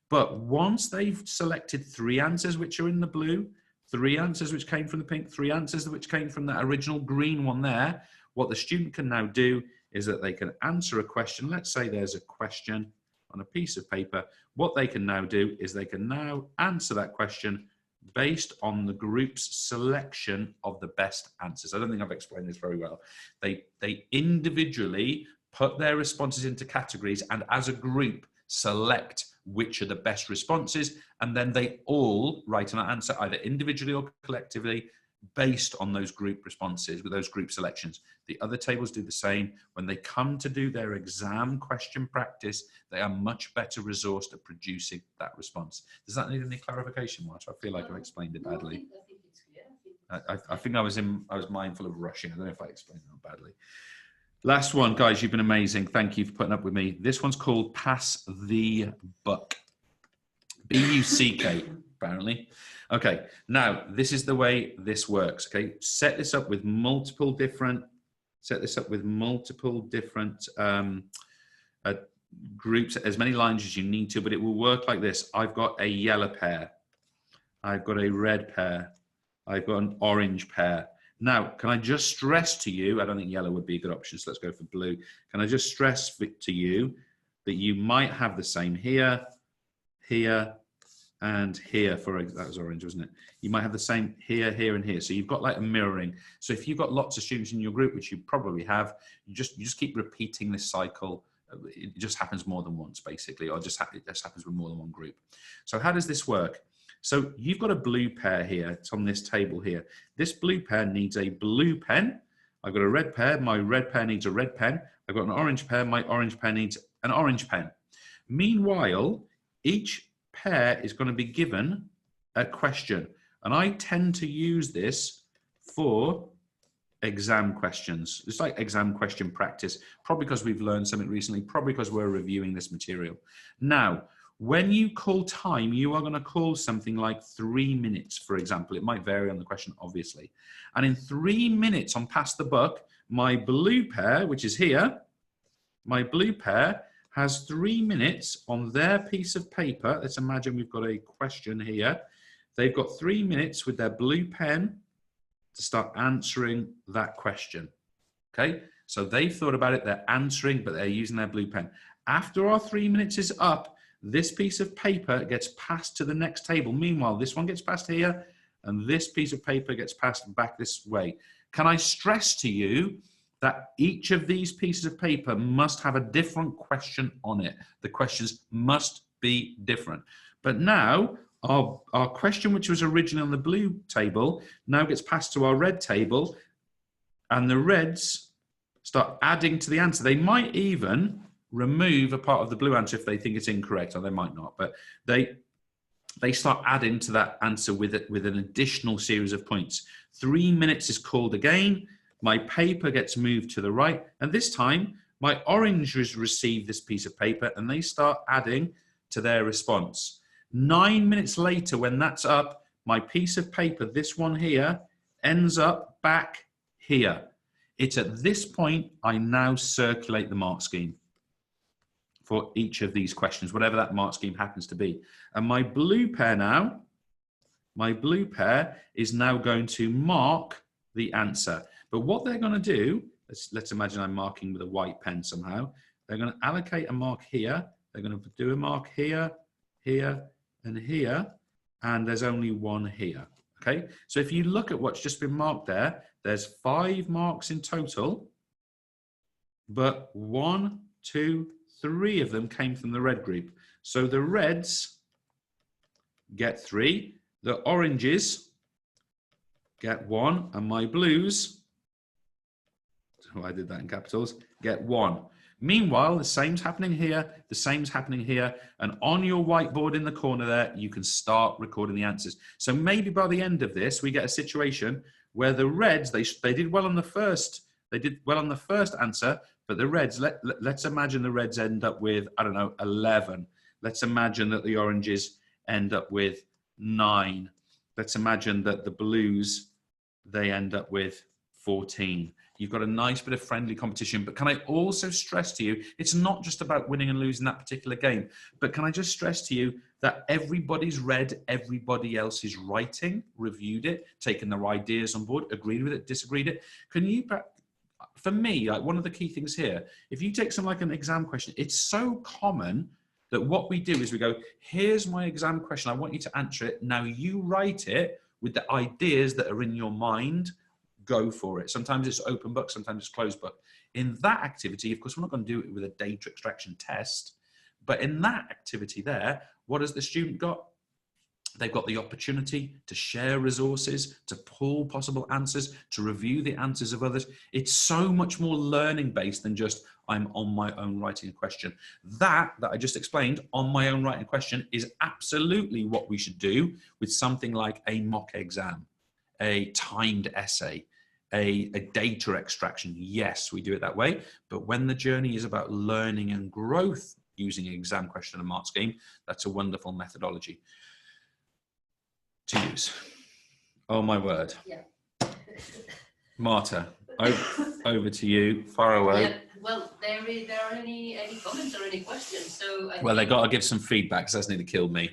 But once they've selected 3 answers which are in the blue, 3 answers which came from the pink, 3 answers which came from that original green one there, what the student can now do is that they can answer a question. Let's say there's a question on a piece of paper. What they can now do is they can now answer that question based on the group's selection of the best answers. I don't think I've explained this very well. They individually put their responses into categories, and as a group select which are the best responses, and then they all write an answer either individually or collectively based on those group responses, with those group selections. The other tables do the same. When they come to do their exam question practice, they are much better resourced at producing that response. Does that need any clarification, March? I feel like I've explained it badly. I think it's clear. I think I was mindful of rushing. I don't know if I explained that badly. Last one, guys, you've been amazing. Thank you for putting up with me. This one's called Pass the Buck. B-U-C-K, apparently. Okay, now this is the way this works. Okay, set this up with multiple different groups, as many lines as you need to, but it will work like this. I've got a yellow pair, I've got a red pair, I've got an orange pair. Now, can I just stress to you, I don't think yellow would be a good option, so let's go for blue. Can I just stress to you that you might have the same here, here, and here. That was orange, wasn't it? You might have the same here, here, and here. So you've got like a mirroring. So if you've got lots of students in your group, which you probably have, you just keep repeating this cycle. It just happens more than once, basically, or it just happens with more than one group. So how does this work? So you've got a blue pair here. It's on this table here. This blue pair needs a blue pen. I've got a red pair. My red pair needs a red pen. I've got an orange pair. My orange pair needs an orange pen. Meanwhile, each pair is going to be given a question, and I tend to use this for exam questions. It's like exam question practice, probably because we've learned something recently, probably because we're reviewing this material. Now, when you call time, you are going to call something like 3 minutes, for example. It might vary on the question, obviously. And in 3 minutes on Pass the Buck, my blue pair, which is here, my blue pair has 3 minutes on their piece of paper. Let's imagine we've got a question here. They've got 3 minutes with their blue pen to start answering that question. Okay, so they've thought about it, they're answering, but they're using their blue pen. After our 3 minutes is up, this piece of paper gets passed to the next table. Meanwhile, this one gets passed here, and this piece of paper gets passed back this way. Can I stress to you that each of these pieces of paper must have a different question on it? The questions must be different. But now, our question, which was originally on the blue table, now gets passed to our red table, and the reds start adding to the answer. They might even remove a part of the blue answer if they think it's incorrect, or they might not, but they start adding to that answer with an additional series of points. 3 minutes is called again. My paper gets moved to the right, and this time my oranges receive this piece of paper and they start adding to their response. 9 minutes later, when that's up, my piece of paper, this one here, ends up back here. It's at this point I now circulate the mark scheme for each of these questions, whatever that mark scheme happens to be. And my blue pair is now going to mark the answer. But what they're going to do, let's imagine I'm marking with a white pen somehow. They're going to allocate a mark here. They're going to do a mark here, here, and here. And there's only one here. Okay, so if you look at what's just been marked there, there's 5 marks in total, but 1, 2, 3 of them came from the red group. So the reds get 3, the oranges get 1, and my blues, oh, I did that in capitals, get 1. Meanwhile, the same's happening here, the same's happening here, and on your whiteboard in the corner there, you can start recording the answers. So maybe by the end of this, we get a situation where the reds, they did well on the first, answer, but the reds, let's imagine the reds end up with, I don't know, 11. Let's imagine that the oranges end up with 9. Let's imagine that the blues, they end up with 14. You've got a nice bit of friendly competition, but can I also stress to you, it's not just about winning and losing that particular game, but can I just stress to you that everybody's read everybody else's writing, reviewed it, taken their ideas on board, agreed with it, disagreed it. Can you, for me, like one of the key things here, if you take something like an exam question, it's so common that what we do is we go, here's my exam question, I want you to answer it. Now you write it with the ideas that are in your mind, go for it. Sometimes it's open book, sometimes it's closed book. In that activity, of course, we're not going to do it with a data extraction test, but in that activity there, what has the student got? They've got the opportunity to share resources, to pull possible answers, to review the answers of others. It's so much more learning based than just I'm on my own writing a question. That I just explained, on my own writing a question, is absolutely what we should do with something like a mock exam, a timed essay, a data extraction. Yes, we do it that way. But when the journey is about learning and growth using an exam question and mark scheme, that's a wonderful methodology to use. Oh my word. Yeah. Marta, over to you. Far away. Yeah. Well, there are any comments or any questions? So well, they got to give some feedback, because that's nearly killed me.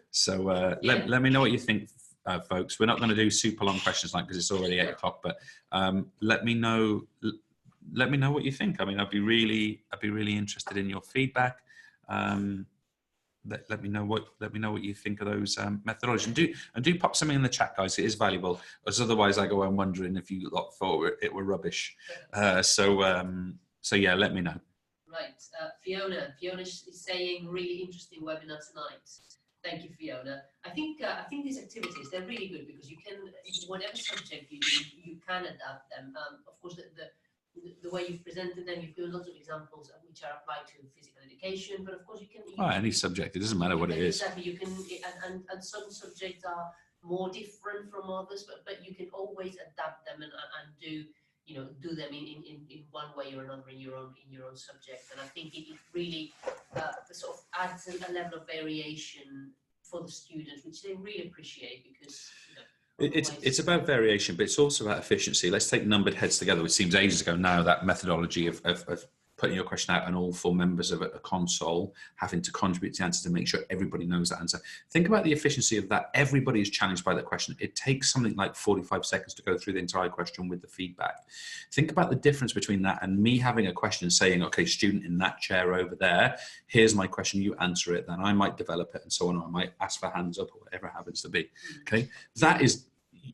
So let me know what you think, folks. We're not going to do super long questions like, because it's already 8 o'clock. But let me know what you think. I mean, I'd be really interested in your feedback. Let me know what you think of those methodologies, and do pop something in the chat, guys. It is valuable, as otherwise I go on wondering if you lot thought it were rubbish. So yeah, let me know. Right, Fiona is saying really interesting webinar tonight. Thank you, Fiona. I think these activities, they're really good, because you can, whatever subject you do, you can adapt them. Of course, the way you've presented them, you've given lots of examples which are applied to physical education, but of course you can any subject, it doesn't matter what it is. Exactly, you can, and some subjects are more different from others, but you can always adapt them and do them in one way or another in your own subject. And I think it really sort of adds a level of variation for the students, which they really appreciate, because it's about variation, but it's also about efficiency. Let's take numbered heads together, which seems ages ago now, that methodology of putting your question out and all 4 members of a console having to contribute to the answer to make sure everybody knows that answer. Think about the efficiency of that. Everybody is challenged by that question. It takes something like 45 seconds to go through the entire question with the feedback. Think about the difference between that and me having a question and saying, okay, student in that chair over there, here's my question, you answer it, then I might develop it and so on, or I might ask for hands up or whatever it happens to be. Okay, that is,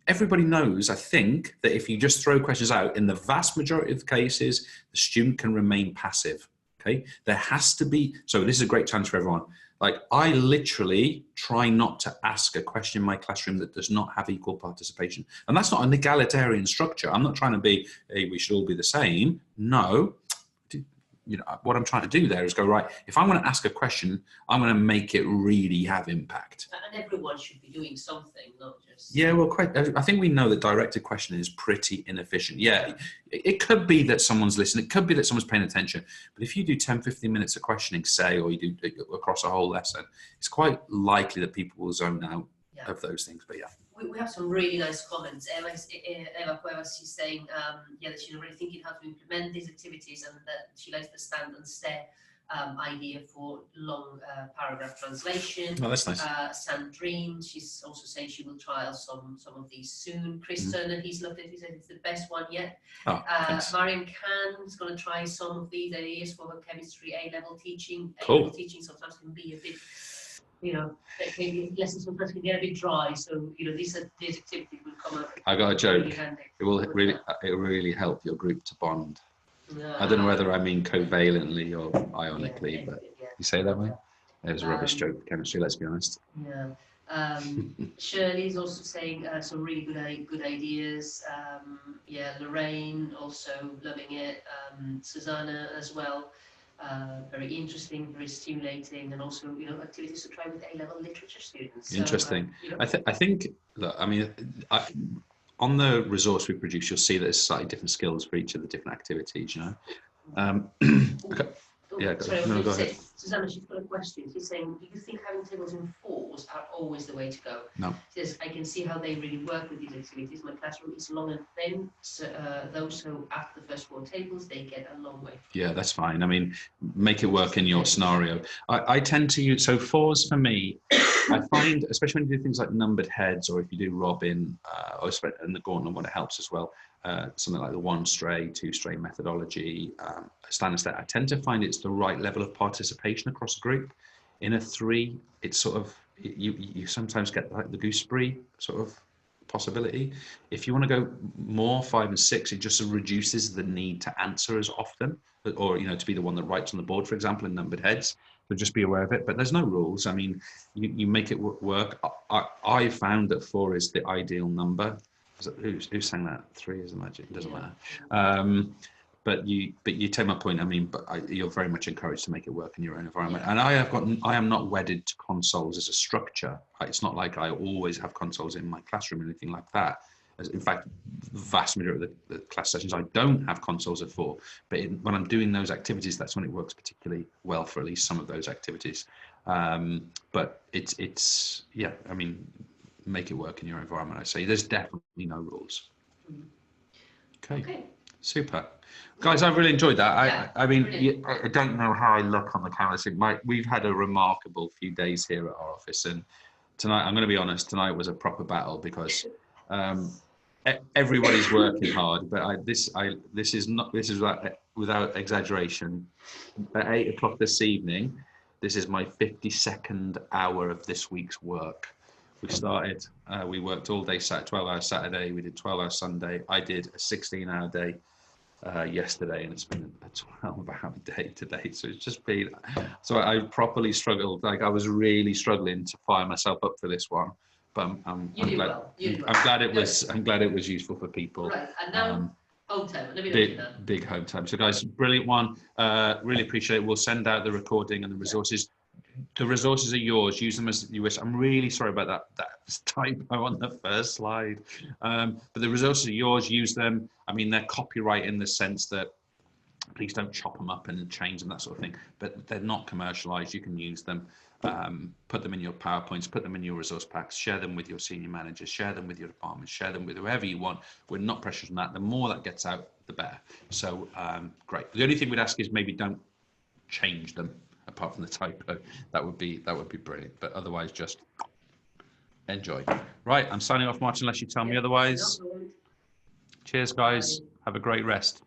everybody knows, I think, that if you just throw questions out, in the vast majority of cases, the student can remain passive. Okay, there has to be, so this is a great challenge for everyone. Like, I literally try not to ask a question in my classroom that does not have equal participation. And that's not an egalitarian structure. I'm not trying to be, hey, we should all be the same. No, you know, what I'm trying to do there is go, right, if I'm going to ask a question, I'm going to make it really have impact. And everyone should be doing something, not just... Yeah, well, I think we know that directed questioning is pretty inefficient. Yeah, it could be that someone's listening. It could be that someone's paying attention. But if you do 10, 15 minutes of questioning, say, or you do across a whole lesson, it's quite likely that people will zone out of those things. But yeah. We have some really nice comments. Eva Cuevas, she's saying that she's already thinking how to implement these activities, and that she likes the stand and stare idea for long paragraph translation. Oh, that's nice. Sandrine, she's also saying she will trial some of these soon. Chris Turner, he's loved it. He said it's the best one yet. Oh, Mariam Khan is going to try some of these ideas for her chemistry A-level teaching. Cool. A-level teaching sometimes can be a bit, you know, maybe lessons sometimes can get a bit dry. So, you know, these activities will come up. I got a joke. Really it will really help your group to bond. I don't know whether I mean covalently or ionically, but you say that way? It was a rubbish joke for chemistry, let's be honest. Yeah. Shirley's also saying some really good ideas. Lorraine also loving it. Susanna as well. Very interesting, very stimulating, and also, you know, activities to try with A-level literature students. So, interesting. You know, I think that, I mean, on the resource we produce, you'll see that there's slightly different skills for each of the different activities, you know. Okay. Yeah, go ahead. Susanna, she's got a question. She's saying, do you think having tables in 4s are always the way to go? No. She says, I can see how they really work with these activities. My classroom is long and thin, so those who after the first 4 tables, they get a long way. Yeah, that's fine. I mean, make it work in your scenario. I tend to use, so 4s for me, I find, especially when you do things like numbered heads, or if you do Robin, and the Gauntlet one, it helps as well. Something like the 1 stray, 2 stray methodology, standard state. I tend to find it's the right level of participation across a group. In a 3, it's sort of, you sometimes get like the gooseberry sort of possibility. If you want to go more 5 and 6, it just reduces the need to answer as often, or, you know, to be the one that writes on the board, for example, in numbered heads. So just be aware of it. But there's no rules. I mean, you make it work. I found that 4 is the ideal number. Who sang that? 3 is the magic. It doesn't matter. But you take my point. I mean, you're very much encouraged to make it work in your own environment. And I am not wedded to consoles as a structure. It's not like I always have consoles in my classroom or anything like that. In fact, the vast majority of the class sessions, I don't have consoles at 4. But when I'm doing those activities, that's when it works particularly well for at least some of those activities. But it's yeah. I mean, make it work in your environment. I say there's definitely no rules. Okay. Super, guys. I really enjoyed that. I mean, I don't know how I look on the camera. We've had a remarkable few days here at our office, and tonight, I'm going to be honest, tonight was a proper battle because everybody's working hard. But this is without exaggeration. At 8 o'clock this evening, this is my 52nd hour of this week's work. We started, we worked all day, 12 hours Saturday, we did 12 hours Sunday. I did a 16-hour day yesterday, and it's been a 12-hour day today. So it's just been, so I properly struggled. Like, I was really struggling to fire myself up for this one. But I'm glad it was useful for people. Right, and now home time. Big home time. So guys, brilliant one. Really appreciate it. We'll send out the recording and the resources. The resources are yours. Use them as you wish. I'm really sorry about that typo on the first slide. But the resources are yours. Use them. I mean, they're copyright in the sense that please don't chop them up and change them, that sort of thing. But they're not commercialized. You can use them. put them in your PowerPoints, put them in your resource packs, share them with your senior managers, share them with your department, share them with whoever you want. We're not precious on that. The more that gets out, the better. So great. The only thing we'd ask is maybe don't change them apart from the typo. That would be brilliant. But otherwise, just enjoy. Right, I'm signing off, Martin, unless you tell me otherwise. Cheers, guys. Have a great rest.